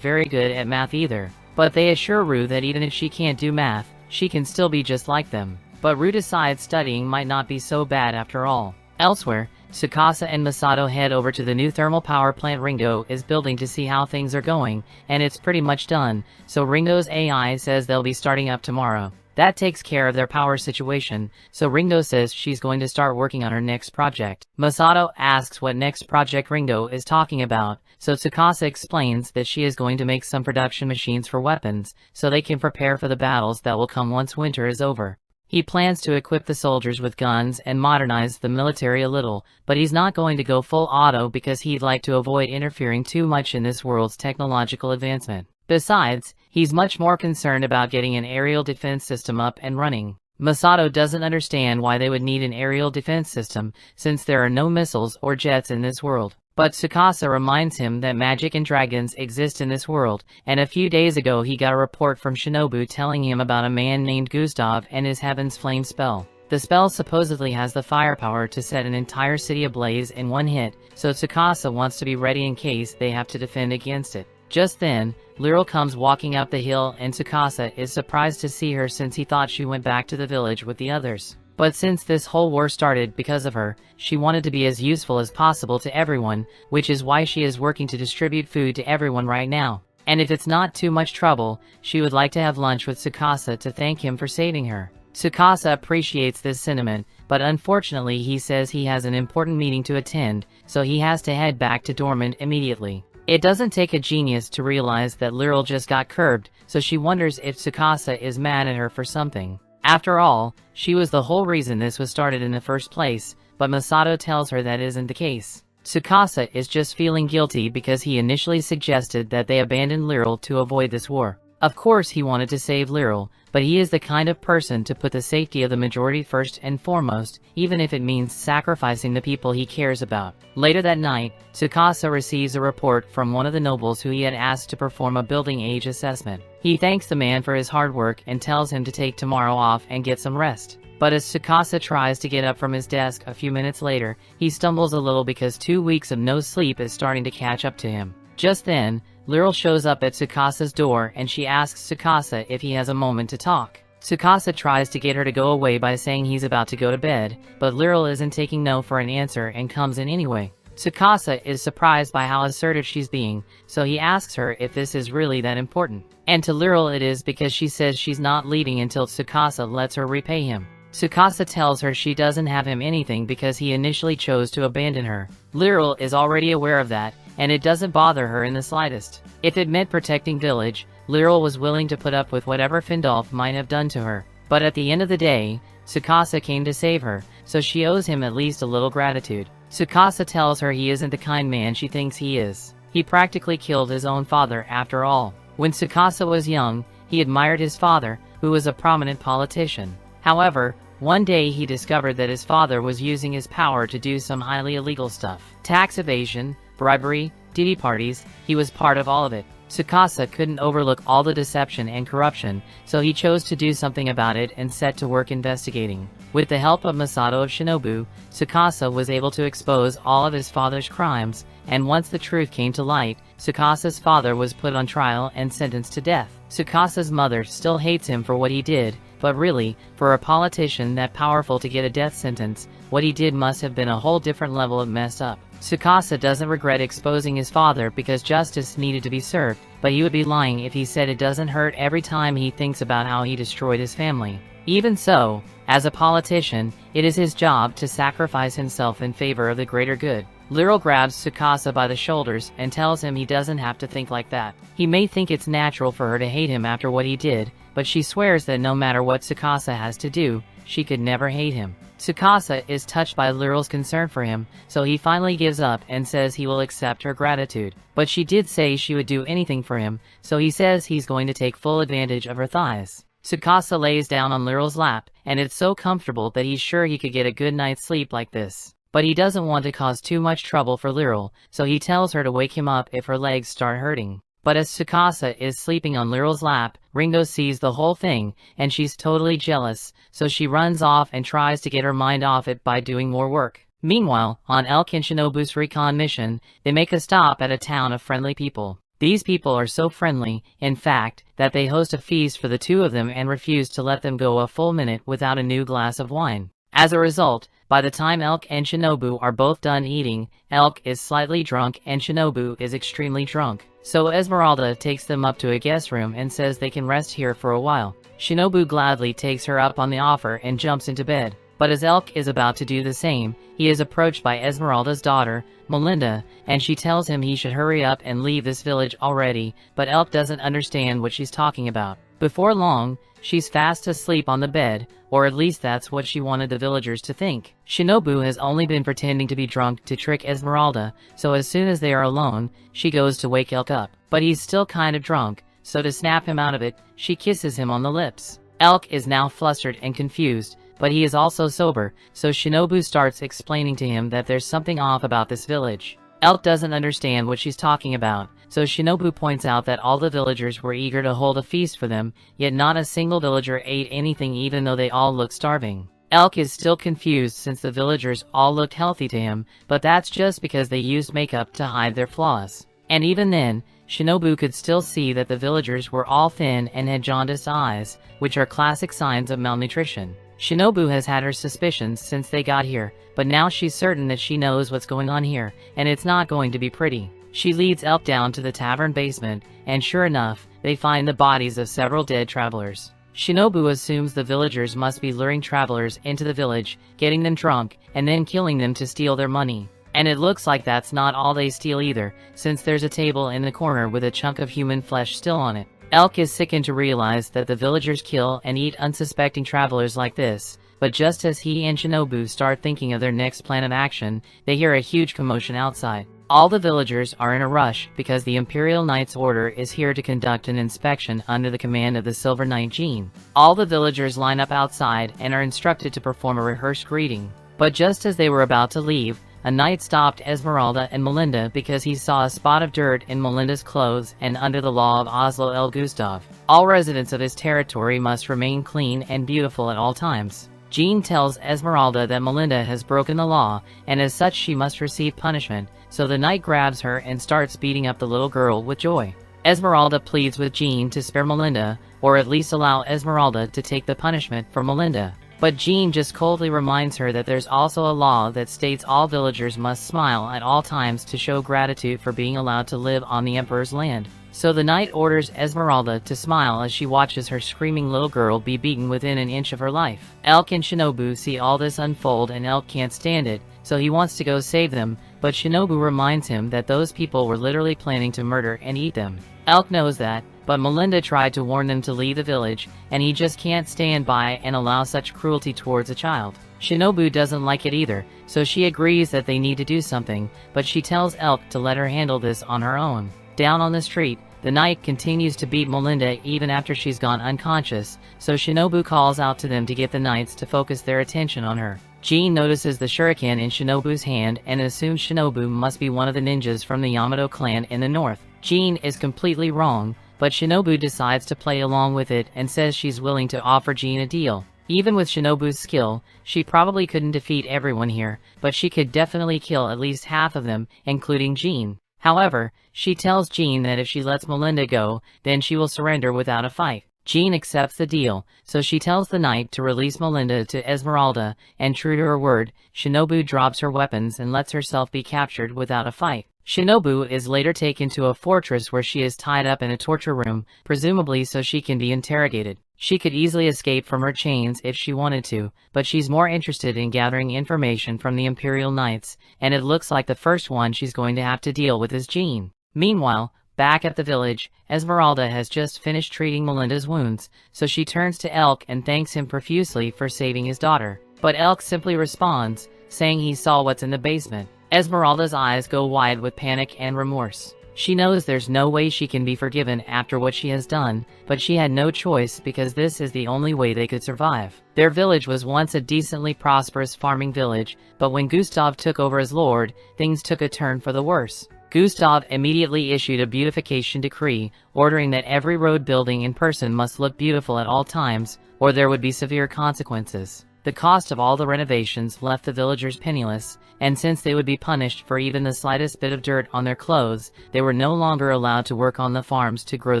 very good at math either. But they assure Rue that even if she can't do math, she can still be just like them. But Rue decides studying might not be so bad after all. Elsewhere, Tsukasa and Masato head over to the new thermal power plant Ringo is building to see how things are going, and it's pretty much done, so Ringo's AI says they'll be starting up tomorrow. That takes care of their power situation, so Ringo says she's going to start working on her next project. Masato asks what next project Ringo is talking about, so Tsukasa explains that she is going to make some production machines for weapons, so they can prepare for the battles that will come once winter is over. He plans to equip the soldiers with guns and modernize the military a little, but he's not going to go full auto because he'd like to avoid interfering too much in this world's technological advancement. Besides, he's much more concerned about getting an aerial defense system up and running. Masato doesn't understand why they would need an aerial defense system, since there are no missiles or jets in this world. But Tsukasa reminds him that magic and dragons exist in this world, and a few days ago he got a report from Shinobu telling him about a man named Gustav and his Heaven's Flame spell. The spell supposedly has the firepower to set an entire city ablaze in one hit, so Tsukasa wants to be ready in case they have to defend against it. Just then, Lyral comes walking up the hill and Tsukasa is surprised to see her since he thought she went back to the village with the others. But since this whole war started because of her, she wanted to be as useful as possible to everyone, which is why she is working to distribute food to everyone right now. And if it's not too much trouble, she would like to have lunch with Tsukasa to thank him for saving her. Tsukasa appreciates this sentiment, but unfortunately he says he has an important meeting to attend, so he has to head back to Dormant immediately. It doesn't take a genius to realize that Lyral just got curbed, so she wonders if Tsukasa is mad at her for something. After all, she was the whole reason this was started in the first place, but Masato tells her that isn't the case. Tsukasa is just feeling guilty because he initially suggested that they abandon Lyral to avoid this war. Of course he wanted to save Lyral, but he is the kind of person to put the safety of the majority first and foremost, even if it means sacrificing the people he cares about. Later that night, Tsukasa receives a report from one of the nobles who he had asked to perform a building age assessment. He thanks the man for his hard work and tells him to take tomorrow off and get some rest. But as Tsukasa tries to get up from his desk a few minutes later, he stumbles a little because 2 weeks of no sleep is starting to catch up to him. Just then, Lyral shows up at Tsukasa's door and she asks Tsukasa if he has a moment to talk. Tsukasa tries to get her to go away by saying he's about to go to bed, but Lyral isn't taking no for an answer and comes in anyway. Tsukasa is surprised by how assertive she's being, so he asks her if this is really that important. And to Lyral it is because she says she's not leaving until Tsukasa lets her repay him. Tsukasa tells her she doesn't have him anything because he initially chose to abandon her. Lyral is already aware of that, and it doesn't bother her in the slightest. If it meant protecting village, Lyral was willing to put up with whatever Findolf might have done to her. But at the end of the day, Tsukasa came to save her, so she owes him at least a little gratitude. Tsukasa tells her he isn't the kind man she thinks he is. He practically killed his own father after all. When Tsukasa was young, he admired his father, who was a prominent politician. However, one day he discovered that his father was using his power to do some highly illegal stuff. Tax evasion, bribery, ditty parties, he was part of all of it. Tsukasa couldn't overlook all the deception and corruption, so he chose to do something about it and set to work investigating. With the help of Masato of Shinobu, Tsukasa was able to expose all of his father's crimes, and once the truth came to light, Tsukasa's father was put on trial and sentenced to death. Tsukasa's mother still hates him for what he did, but really, for a politician that powerful to get a death sentence, what he did must have been a whole different level of messed up. Tsukasa doesn't regret exposing his father because justice needed to be served, but he would be lying if he said it doesn't hurt every time he thinks about how he destroyed his family. Even so, as a politician, it is his job to sacrifice himself in favor of the greater good. Lyral grabs Tsukasa by the shoulders and tells him he doesn't have to think like that. He may think it's natural for her to hate him after what he did, but she swears that no matter what Tsukasa has to do, she could never hate him. Tsukasa is touched by Lyral's concern for him, so he finally gives up and says he will accept her gratitude. But she did say she would do anything for him, so he says he's going to take full advantage of her thighs. Tsukasa lays down on Lyral's lap, and it's so comfortable that he's sure he could get a good night's sleep like this. but he doesn't want to cause too much trouble for Liril, so he tells her to wake him up if her legs start hurting. But as Tsukasa is sleeping on Liril's lap, Ringo sees the whole thing, and she's totally jealous, so she runs off and tries to get her mind off it by doing more work. Meanwhile, on Elk and Shinobu's recon mission, they make a stop at a town of friendly people. These people are so friendly, in fact, that they host a feast for the two of them and refuse to let them go a full minute without a new glass of wine. As a result, by the time Elk and Shinobu are both done eating, Elk is slightly drunk and Shinobu is extremely drunk. So Esmeralda takes them up to a guest room and says they can rest here for a while. Shinobu gladly takes her up on the offer and jumps into bed. But as Elk is about to do the same, he is approached by Esmeralda's daughter, Melinda, and she tells him he should hurry up and leave this village already, but Elk doesn't understand what she's talking about. Before long, she's fast asleep on the bed, or at least that's what she wanted the villagers to think. Shinobu has only been pretending to be drunk to trick Esmeralda, so as soon as they are alone, she goes to wake Elk up. But he's still kind of drunk, so to snap him out of it, she kisses him on the lips. Elk is now flustered and confused, but he is also sober, so Shinobu starts explaining to him that there's something off about this village. Elk doesn't understand what she's talking about, so Shinobu points out that all the villagers were eager to hold a feast for them, yet not a single villager ate anything even though they all looked starving. Elk is still confused since the villagers all looked healthy to him, but that's just because they used makeup to hide their flaws. And even then, Shinobu could still see that the villagers were all thin and had jaundiced eyes, which are classic signs of malnutrition. Shinobu has had her suspicions since they got here, but now she's certain that she knows what's going on here, and it's not going to be pretty. She leads Elk down to the tavern basement, and sure enough, they find the bodies of several dead travelers. Shinobu assumes the villagers must be luring travelers into the village, getting them drunk, and then killing them to steal their money. And it looks like that's not all they steal either, since there's a table in the corner with a chunk of human flesh still on it. Elk is sickened to realize that the villagers kill and eat unsuspecting travelers like this, but just as he and Shinobu start thinking of their next plan of action, they hear a huge commotion outside. All the villagers are in a rush because the Imperial Knight's order is here to conduct an inspection under the command of the Silver Knight Jean. All the villagers line up outside and are instructed to perform a rehearsed greeting. But just as they were about to leave, a knight stopped Esmeralda and Melinda because he saw a spot of dirt in Melinda's clothes, and under the law of Oslo El Gustav, all residents of his territory must remain clean and beautiful at all times. Jean tells Esmeralda that Melinda has broken the law, and as such she must receive punishment, so the knight grabs her and starts beating up the little girl with joy. Esmeralda pleads with Jean to spare Melinda, or at least allow Esmeralda to take the punishment for Melinda. But Jean just coldly reminds her that there's also a law that states all villagers must smile at all times to show gratitude for being allowed to live on the Emperor's land. So the knight orders Esmeralda to smile as she watches her screaming little girl be beaten within an inch of her life. Elk and Shinobu see all this unfold, and Elk can't stand it, so he wants to go save them, but Shinobu reminds him that those people were literally planning to murder and eat them. Elk knows that, but Melinda tried to warn them to leave the village, and he just can't stand by and allow such cruelty towards a child. Shinobu doesn't like it either, so she agrees that they need to do something, but she tells Elk to let her handle this on her own. Down on the street, the knight continues to beat Melinda even after she's gone unconscious, so Shinobu calls out to them to get the knights to focus their attention on her. Jean notices the shuriken in Shinobu's hand and assumes Shinobu must be one of the ninjas from the Yamato clan in the north. Jean is completely wrong, but Shinobu decides to play along with it and says she's willing to offer Jean a deal. Even with Shinobu's skill, she probably couldn't defeat everyone here, but she could definitely kill at least half of them, including Jean. However, she tells Jean that if she lets Melinda go, then she will surrender without a fight. Jean accepts the deal, so she tells the knight to release Melinda to Esmeralda, and true to her word, Shinobu drops her weapons and lets herself be captured without a fight. Shinobu is later taken to a fortress where she is tied up in a torture room, presumably so she can be interrogated. She could easily escape from her chains if she wanted to, but she's more interested in gathering information from the Imperial Knights, and it looks like the first one she's going to have to deal with is Jean. Meanwhile, back at the village, Esmeralda has just finished treating Melinda's wounds, so she turns to Elk and thanks him profusely for saving his daughter. But Elk simply responds, saying he saw what's in the basement. Esmeralda's eyes go wide with panic and remorse. She knows there's no way she can be forgiven after what she has done, but she had no choice because this is the only way they could survive. Their village was once a decently prosperous farming village, but when Gustav took over as lord, things took a turn for the worse. Gustav immediately issued a beautification decree, ordering that every road building and person must look beautiful at all times, or there would be severe consequences. The cost of all the renovations left the villagers penniless, and since they would be punished for even the slightest bit of dirt on their clothes, they were no longer allowed to work on the farms to grow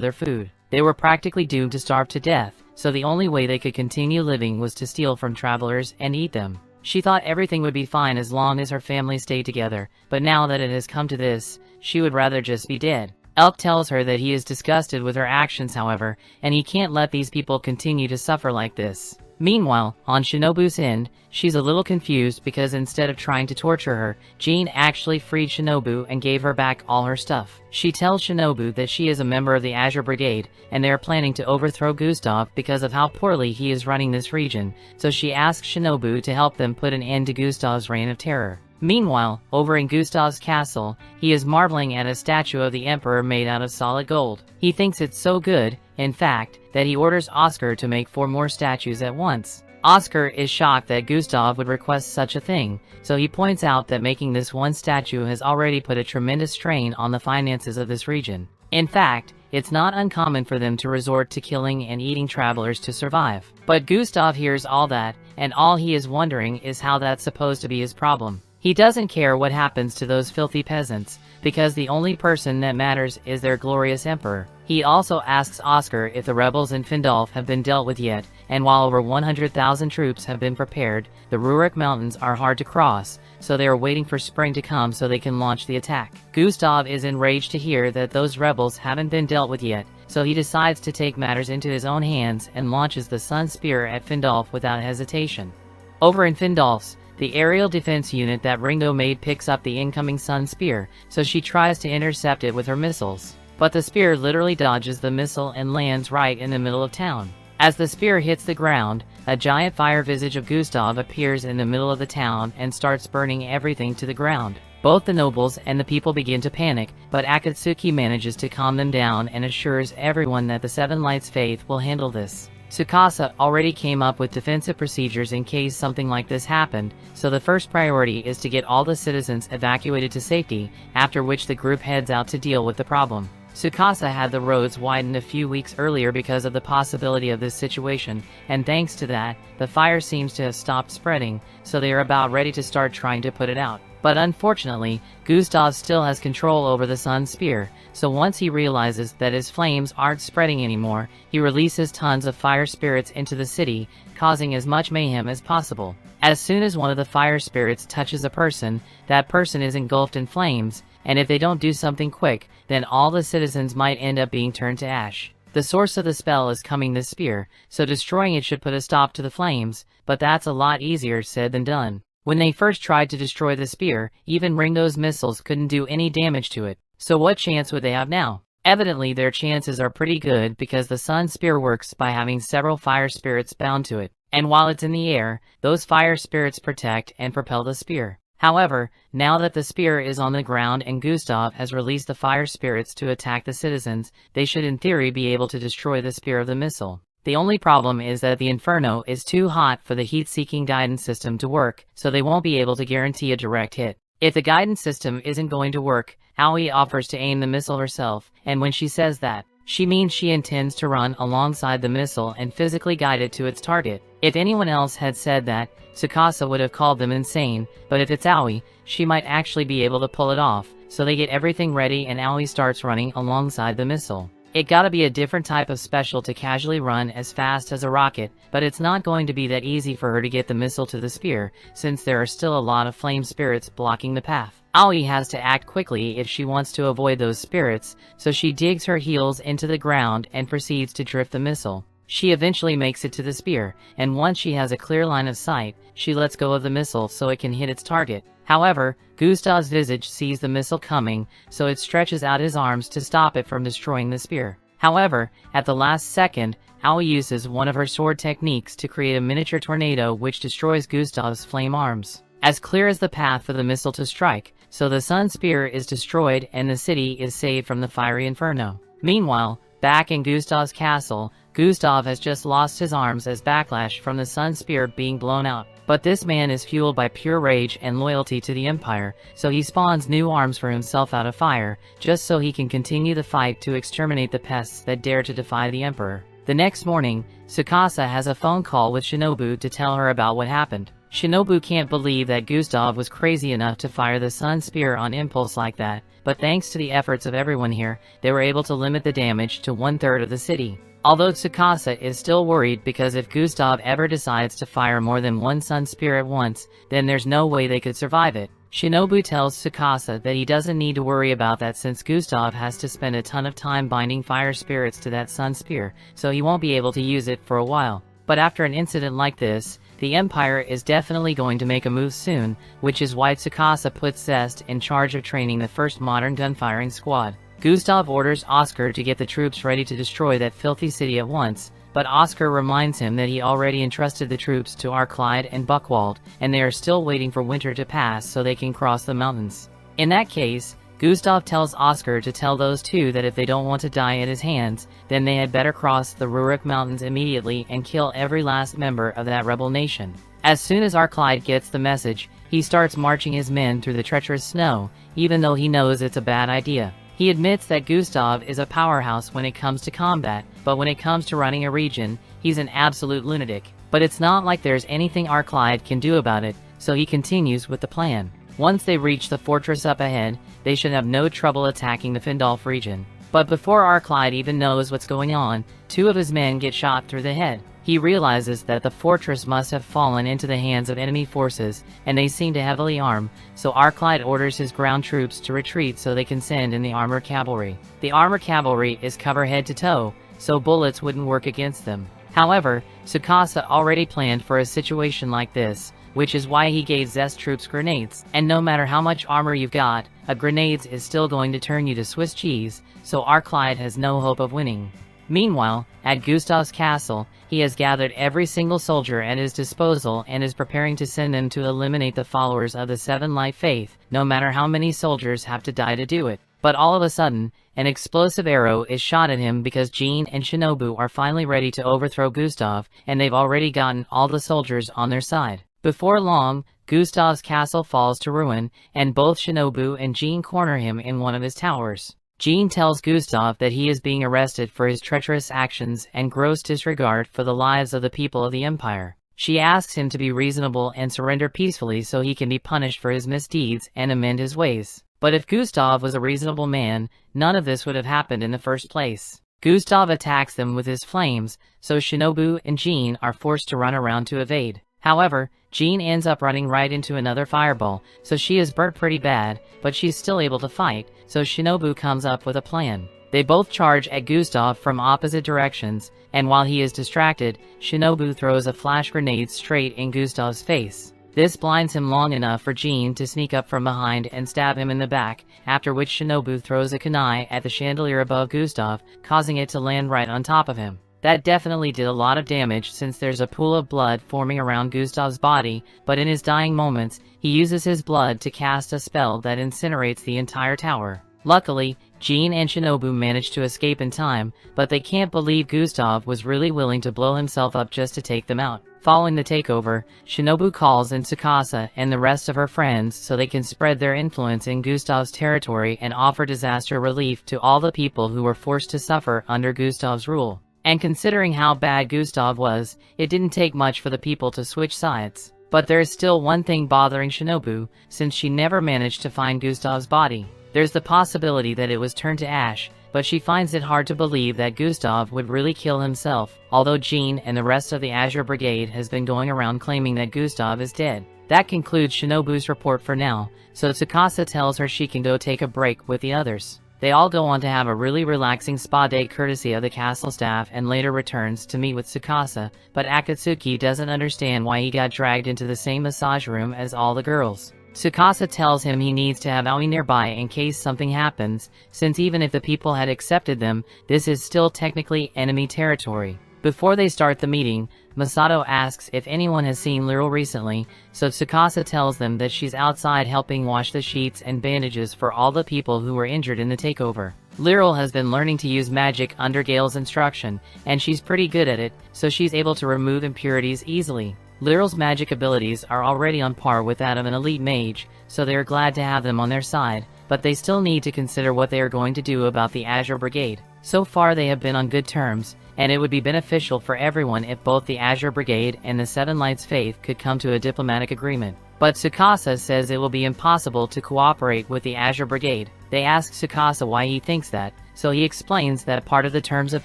their food. They were practically doomed to starve to death, so the only way they could continue living was to steal from travelers and eat them. She thought everything would be fine as long as her family stayed together, but now that it has come to this, she would rather just be dead. Elk tells her that he is disgusted with her actions, however, and he can't let these people continue to suffer like this. Meanwhile, on Shinobu's end, she's a little confused because instead of trying to torture her, Jean actually freed Shinobu and gave her back all her stuff. She tells Shinobu that she is a member of the Azure Brigade, and they are planning to overthrow Gustav because of how poorly he is running this region, so she asks Shinobu to help them put an end to Gustav's reign of terror. Meanwhile, over in Gustav's castle, he is marveling at a statue of the Emperor made out of solid gold. He thinks it's so good, in fact, that he orders Oscar to make 4 more statues at once. Oscar is shocked that Gustav would request such a thing, so he points out that making this one statue has already put a tremendous strain on the finances of this region. In fact, it's not uncommon for them to resort to killing and eating travelers to survive. But Gustav hears all that, and all he is wondering is how that's supposed to be his problem. He doesn't care what happens to those filthy peasants, because the only person that matters is their glorious emperor. He also asks Oscar if the rebels in Findolf have been dealt with yet, and while over 100,000 troops have been prepared, the Rurik Mountains are hard to cross, so they are waiting for spring to come so they can launch the attack. Gustav is enraged to hear that those rebels haven't been dealt with yet, so he decides to take matters into his own hands and launches the Sun Spear at Findolf without hesitation. Over in Findolf's, the aerial defense unit that Ringo made picks up the incoming Sun Spear, so she tries to intercept it with her missiles. But the spear literally dodges the missile and lands right in the middle of town. As the spear hits the ground, a giant fire visage of Gustav appears in the middle of the town and starts burning everything to the ground. Both the nobles and the people begin to panic, but Akatsuki manages to calm them down and assures everyone that the Seven Lights Faith will handle this. Tsukasa already came up with defensive procedures in case something like this happened, so the first priority is to get all the citizens evacuated to safety, after which the group heads out to deal with the problem. Tsukasa had the roads widened a few weeks earlier because of the possibility of this situation, and thanks to that, the fire seems to have stopped spreading, so they are about ready to start trying to put it out. But unfortunately, Gustav still has control over the Sun Spear, so once he realizes that his flames aren't spreading anymore, he releases tons of fire spirits into the city, causing as much mayhem as possible. As soon as one of the fire spirits touches a person, that person is engulfed in flames, and if they don't do something quick, then all the citizens might end up being turned to ash. The source of the spell is coming this spear, so destroying it should put a stop to the flames, but that's a lot easier said than done. When they first tried to destroy the spear, even Ringo's missiles couldn't do any damage to it, so what chance would they have now? Evidently their chances are pretty good because the Sun Spear works by having several fire spirits bound to it, and while it's in the air, those fire spirits protect and propel the spear. However, now that the spear is on the ground and Gustav has released the fire spirits to attack the citizens, they should in theory be able to destroy the spear of the missile. The only problem is that the Inferno is too hot for the heat-seeking guidance system to work, so they won't be able to guarantee a direct hit. If the guidance system isn't going to work, Aoi offers to aim the missile herself, and when she says that, she means she intends to run alongside the missile and physically guide it to its target. If anyone else had said that, Tsukasa would have called them insane, but if it's Aoi, she might actually be able to pull it off, so they get everything ready and Aoi starts running alongside the missile. It gotta be a different type of special to casually run as fast as a rocket, but it's not going to be that easy for her to get the missile to the spear, since there are still a lot of flame spirits blocking the path. Aoi has to act quickly if she wants to avoid those spirits, so she digs her heels into the ground and proceeds to drift the missile. She eventually makes it to the spear, and once she has a clear line of sight, she lets go of the missile so it can hit its target. However, Gustav's visage sees the missile coming, so it stretches out his arms to stop it from destroying the spear. However, at the last second, Aoi uses one of her sword techniques to create a miniature tornado which destroys Gustav's flame arms. As clear as the path for the missile to strike, so the Sun Spear is destroyed and the city is saved from the fiery inferno. Meanwhile, back in Gustav's castle, Gustav has just lost his arms as backlash from the Sun Spear being blown out. But this man is fueled by pure rage and loyalty to the Empire, so he spawns new arms for himself out of fire, just so he can continue the fight to exterminate the pests that dare to defy the Emperor. The next morning, Tsukasa has a phone call with Shinobu to tell her about what happened. Shinobu can't believe that Gustav was crazy enough to fire the Sun Spear on impulse like that, but thanks to the efforts of everyone here, they were able to limit the damage to 1/3 of the city. Although Tsukasa is still worried because if Gustav ever decides to fire more than one Sun Spear at once, then there's no way they could survive it. Shinobu tells Tsukasa that he doesn't need to worry about that since Gustav has to spend a ton of time binding fire spirits to that Sun Spear, so he won't be able to use it for a while. But after an incident like this, the Empire is definitely going to make a move soon, which is why Tsukasa puts Zest in charge of training the first modern gunfiring squad. Gustav orders Oscar to get the troops ready to destroy that filthy city at once, but Oscar reminds him that he already entrusted the troops to Arklyde and Buckwald, and they are still waiting for winter to pass so they can cross the mountains. In that case, Gustav tells Oscar to tell those two that if they don't want to die at his hands, then they had better cross the Rurik Mountains immediately and kill every last member of that rebel nation. As soon as Arklyde gets the message, he starts marching his men through the treacherous snow, even though he knows it's a bad idea. He admits that Gustav is a powerhouse when it comes to combat, but when it comes to running a region, he's an absolute lunatic. But it's not like there's anything Arklyde can do about it, so he continues with the plan. Once they reach the fortress up ahead, they should have no trouble attacking the Findolf region. But before Arklyde even knows what's going on, two of his men get shot through the head. He realizes that the fortress must have fallen into the hands of enemy forces, and they seem to heavily armed, so Arklyde orders his ground troops to retreat so they can send in the armored cavalry. The armored cavalry is covered head to toe, so bullets wouldn't work against them. However, Tsukasa already planned for a situation like this, which is why he gave Zest troops grenades, and no matter how much armor you've got, a grenade is still going to turn you to Swiss cheese, so Arklyde has no hope of winning. Meanwhile, at Gustav's castle, he has gathered every single soldier at his disposal and is preparing to send them to eliminate the followers of the Seven Light Faith, no matter how many soldiers have to die to do it. But all of a sudden, an explosive arrow is shot at him because Jean and Shinobu are finally ready to overthrow Gustav, and they've already gotten all the soldiers on their side. Before long, Gustav's castle falls to ruin, and both Shinobu and Jean corner him in one of his towers. Jean tells Gustav that he is being arrested for his treacherous actions and gross disregard for the lives of the people of the Empire. She asks him to be reasonable and surrender peacefully so he can be punished for his misdeeds and amend his ways. But if Gustav was a reasonable man, none of this would have happened in the first place. Gustav attacks them with his flames, so Shinobu and Jean are forced to run around to evade. However, Jean ends up running right into another fireball, so she is burnt pretty bad, but she's still able to fight, so Shinobu comes up with a plan. They both charge at Gustav from opposite directions, and while he is distracted, Shinobu throws a flash grenade straight in Gustav's face. This blinds him long enough for Jean to sneak up from behind and stab him in the back, after which Shinobu throws a kunai at the chandelier above Gustav, causing it to land right on top of him. That definitely did a lot of damage since there's a pool of blood forming around Gustav's body, but in his dying moments, he uses his blood to cast a spell that incinerates the entire tower. Luckily, Jean and Shinobu manage to escape in time, but they can't believe Gustav was really willing to blow himself up just to take them out. Following the takeover, Shinobu calls in Tsukasa and the rest of her friends so they can spread their influence in Gustav's territory and offer disaster relief to all the people who were forced to suffer under Gustav's rule. And considering how bad Gustav was, it didn't take much for the people to switch sides. But there is still one thing bothering Shinobu, since she never managed to find Gustav's body. There's the possibility that it was turned to ash, but she finds it hard to believe that Gustav would really kill himself, although Jean and the rest of the Azure Brigade has been going around claiming that Gustav is dead. That concludes Shinobu's report for now, so Tsukasa tells her she can go take a break with the others. They all go on to have a really relaxing spa day courtesy of the castle staff and later returns to meet with Tsukasa, but Akatsuki doesn't understand why he got dragged into the same massage room as all the girls. Tsukasa tells him he needs to have Aoi nearby in case something happens, since even if the people had accepted them, this is still technically enemy territory. Before they start the meeting, Masato asks if anyone has seen Liril recently, so Tsukasa tells them that she's outside helping wash the sheets and bandages for all the people who were injured in the takeover. Liril has been learning to use magic under Gale's instruction, and she's pretty good at it, so she's able to remove impurities easily. Liril's magic abilities are already on par with that of an elite mage, so they are glad to have them on their side, but they still need to consider what they are going to do about the Azure Brigade. So far they have been on good terms, and it would be beneficial for everyone if both the Azure Brigade and the Seven Lights Faith could come to a diplomatic agreement. But Tsukasa says it will be impossible to cooperate with the Azure Brigade. They ask Tsukasa why he thinks that, so he explains that part of the terms of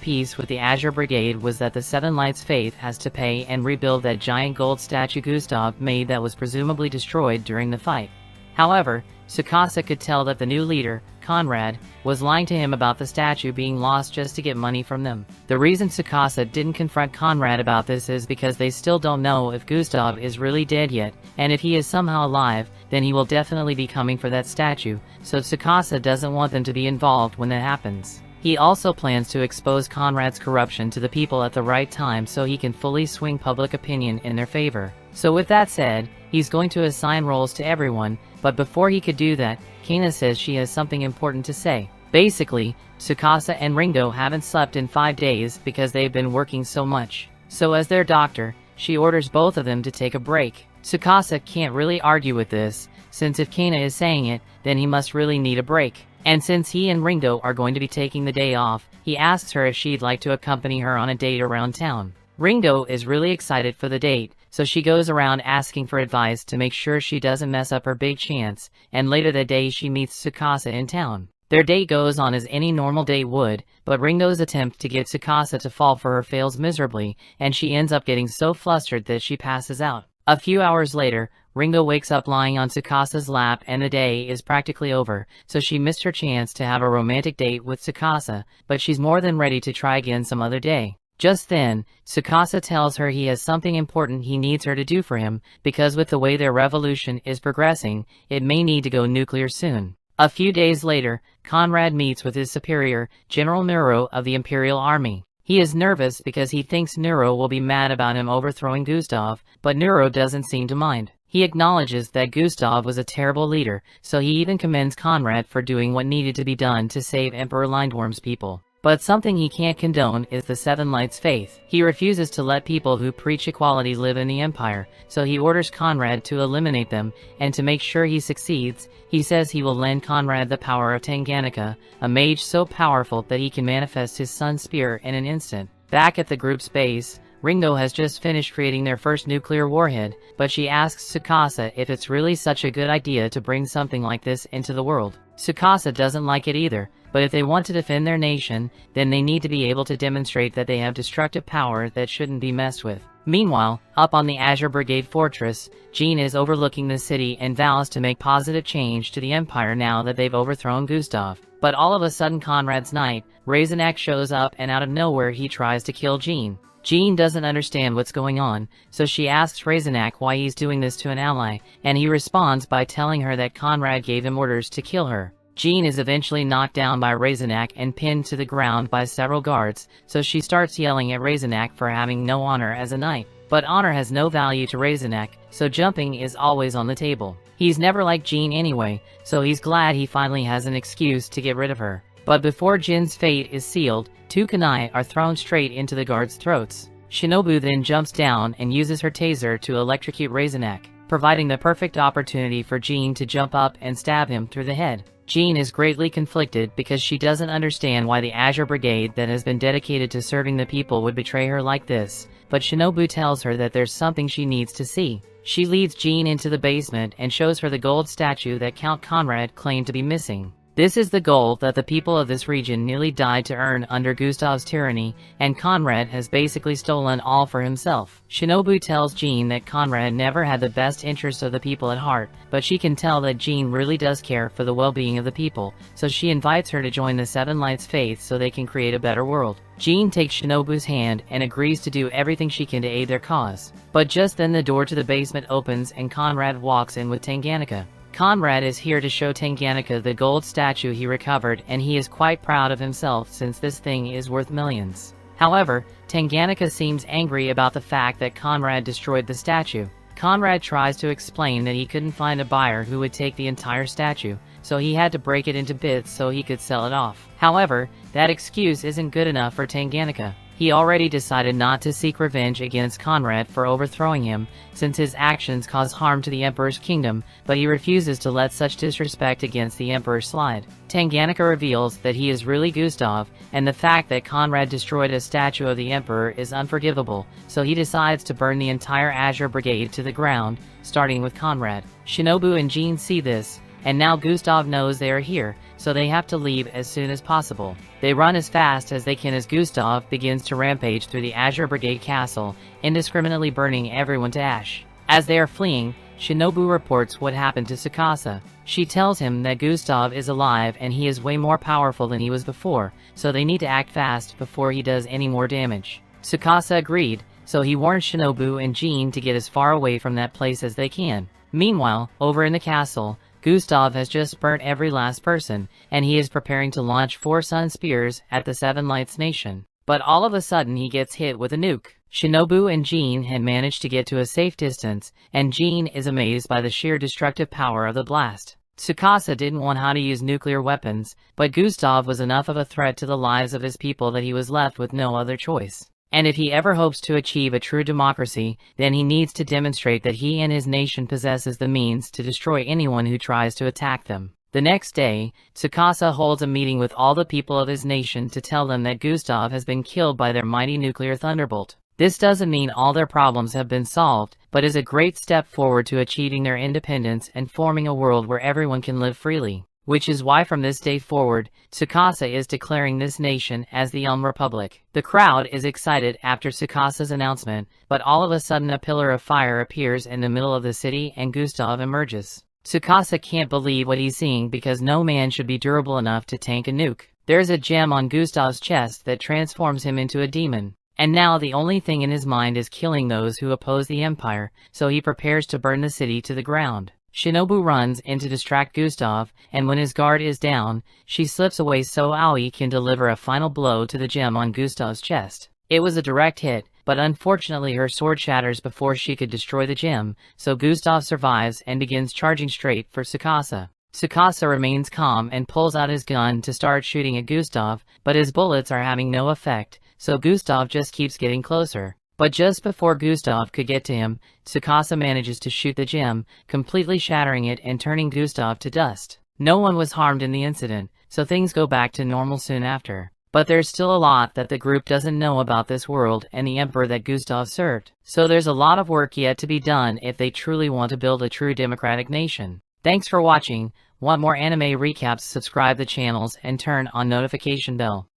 peace with the Azure Brigade was that the Seven Lights Faith has to pay and rebuild that giant gold statue Gustav made that was presumably destroyed during the fight. However, Tsukasa could tell that the new leader, Conrad, was lying to him about the statue being lost just to get money from them. The reason Tsukasa didn't confront Conrad about this is because they still don't know if Gustav is really dead yet, and if he is somehow alive, then he will definitely be coming for that statue, so Tsukasa doesn't want them to be involved when that happens. He also plans to expose Conrad's corruption to the people at the right time so he can fully swing public opinion in their favor. So with that said, he's going to assign roles to everyone, but before he could do that, Kina says she has something important to say. Basically, Tsukasa and Ringo haven't slept in 5 days because they've been working so much. So as their doctor, she orders both of them to take a break. Tsukasa can't really argue with this, since if Kina is saying it, then he must really need a break. And since he and Ringo are going to be taking the day off, he asks her if she'd like to accompany her on a date around town. Ringo is really excited for the date, so she goes around asking for advice to make sure she doesn't mess up her big chance, and later that day she meets Tsukasa in town. Their date goes on as any normal date would, but Ringo's attempt to get Tsukasa to fall for her fails miserably, and she ends up getting so flustered that she passes out. A few hours later, Ringo wakes up lying on Tsukasa's lap and the day is practically over, so she missed her chance to have a romantic date with Tsukasa, but she's more than ready to try again some other day. Just then, Tsukasa tells her he has something important he needs her to do for him, because with the way their revolution is progressing, it may need to go nuclear soon. A few days later, Conrad meets with his superior, General Nero of the Imperial Army. He is nervous because he thinks Nero will be mad about him overthrowing Gustav, but Nero doesn't seem to mind. He acknowledges that Gustav was a terrible leader, so he even commends Conrad for doing what needed to be done to save Emperor Lindworm's people. But something he can't condone is the Seven Lights Faith. He refuses to let people who preach equality live in the Empire, so he orders Conrad to eliminate them, and to make sure he succeeds, he says he will lend Conrad the power of Tanganyika, a mage so powerful that he can manifest his sun's spear in an instant. Back at the group's base, Ringo has just finished creating their first nuclear warhead, but she asks Tsukasa if it's really such a good idea to bring something like this into the world. Tsukasa doesn't like it either, but if they want to defend their nation, then they need to be able to demonstrate that they have destructive power that shouldn't be messed with. Meanwhile, up on the Azure Brigade fortress, Jean is overlooking the city and vows to make positive change to the Empire now that they've overthrown Gustav. But all of a sudden Conrad's knight, Razenak, shows up and out of nowhere he tries to kill Jean. Jean doesn't understand what's going on, so she asks Razenak why he's doing this to an ally, and he responds by telling her that Conrad gave him orders to kill her. Jean is eventually knocked down by Razenak and pinned to the ground by several guards, so she starts yelling at Razenak for having no honor as a knight. But honor has no value to Razenak, so jumping is always on the table. He's never liked Jean anyway, so he's glad he finally has an excuse to get rid of her. But before Jin's fate is sealed, 2 kunai are thrown straight into the guards' throats. Shinobu then jumps down and uses her taser to electrocute Razenak, providing the perfect opportunity for Jean to jump up and stab him through the head. Jean is greatly conflicted because she doesn't understand why the Azure Brigade that has been dedicated to serving the people would betray her like this, but Shinobu tells her that there's something she needs to see. She leads Jean into the basement and shows her the gold statue that Count Conrad claimed to be missing. This is the gold that the people of this region nearly died to earn under Gustav's tyranny, and Conrad has basically stolen all for himself. Shinobu tells Jean that Conrad never had the best interest of the people at heart, but she can tell that Jean really does care for the well-being of the people, so she invites her to join the Seven Lights Faith so they can create a better world. Jean takes Shinobu's hand and agrees to do everything she can to aid their cause. But just then the door to the basement opens and Conrad walks in with Tanganyika. Conrad is here to show Tanganyika the gold statue he recovered, and he is quite proud of himself since this thing is worth millions. However, Tanganyika seems angry about the fact that Conrad destroyed the statue. Conrad tries to explain that he couldn't find a buyer who would take the entire statue, so he had to break it into bits so he could sell it off. However, that excuse isn't good enough for Tanganyika. He already decided not to seek revenge against Conrad for overthrowing him, since his actions cause harm to the Emperor's kingdom, but he refuses to let such disrespect against the Emperor slide. Tanganyika reveals that he is really Gustav, and the fact that Conrad destroyed a statue of the Emperor is unforgivable, so he decides to burn the entire Azure Brigade to the ground, starting with Conrad. Shinobu and Jean see this, and now Gustav knows they are here, so they have to leave as soon as possible. They run as fast as they can as Gustav begins to rampage through the Azure Brigade castle, indiscriminately burning everyone to ash. As they are fleeing, Shinobu reports what happened to Tsukasa. She tells him that Gustav is alive and he is way more powerful than he was before, so they need to act fast before he does any more damage. Tsukasa agreed, so he warns Shinobu and Jean to get as far away from that place as they can. Meanwhile, over in the castle, Gustav has just burnt every last person, and he is preparing to launch 4 sun spears at the Seven Lights Nation. But all of a sudden he gets hit with a nuke. Shinobu and Jean had managed to get to a safe distance, and Jean is amazed by the sheer destructive power of the blast. Tsukasa didn't want how to use nuclear weapons, but Gustav was enough of a threat to the lives of his people that he was left with no other choice. And if he ever hopes to achieve a true democracy, then he needs to demonstrate that he and his nation possesses the means to destroy anyone who tries to attack them. The next day, Tsukasa holds a meeting with all the people of his nation to tell them that Gustav has been killed by their mighty nuclear thunderbolt. This doesn't mean all their problems have been solved, but is a great step forward to achieving their independence and forming a world where everyone can live freely. Which is why from this day forward, Tsukasa is declaring this nation as the Elm Republic. The crowd is excited after Tsukasa's announcement, but all of a sudden a pillar of fire appears in the middle of the city and Gustav emerges. Tsukasa can't believe what he's seeing because no man should be durable enough to tank a nuke. There's a gem on Gustav's chest that transforms him into a demon. And now the only thing in his mind is killing those who oppose the Empire, so he prepares to burn the city to the ground. Shinobu runs in to distract Gustav, and when his guard is down, she slips away so Aoi can deliver a final blow to the gem on Gustav's chest. It was a direct hit, but unfortunately her sword shatters before she could destroy the gem, so Gustav survives and begins charging straight for Tsukasa. Tsukasa remains calm and pulls out his gun to start shooting at Gustav, but his bullets are having no effect, so Gustav just keeps getting closer. But just before Gustav could get to him, Tsukasa manages to shoot the gem, completely shattering it and turning Gustav to dust. No one was harmed in the incident, so things go back to normal soon after. But there's still a lot that the group doesn't know about this world and the emperor that Gustav served. So there's a lot of work yet to be done if they truly want to build a true democratic nation. Thanks for watching. Want more anime recaps? Subscribe the channels and turn on notification bell.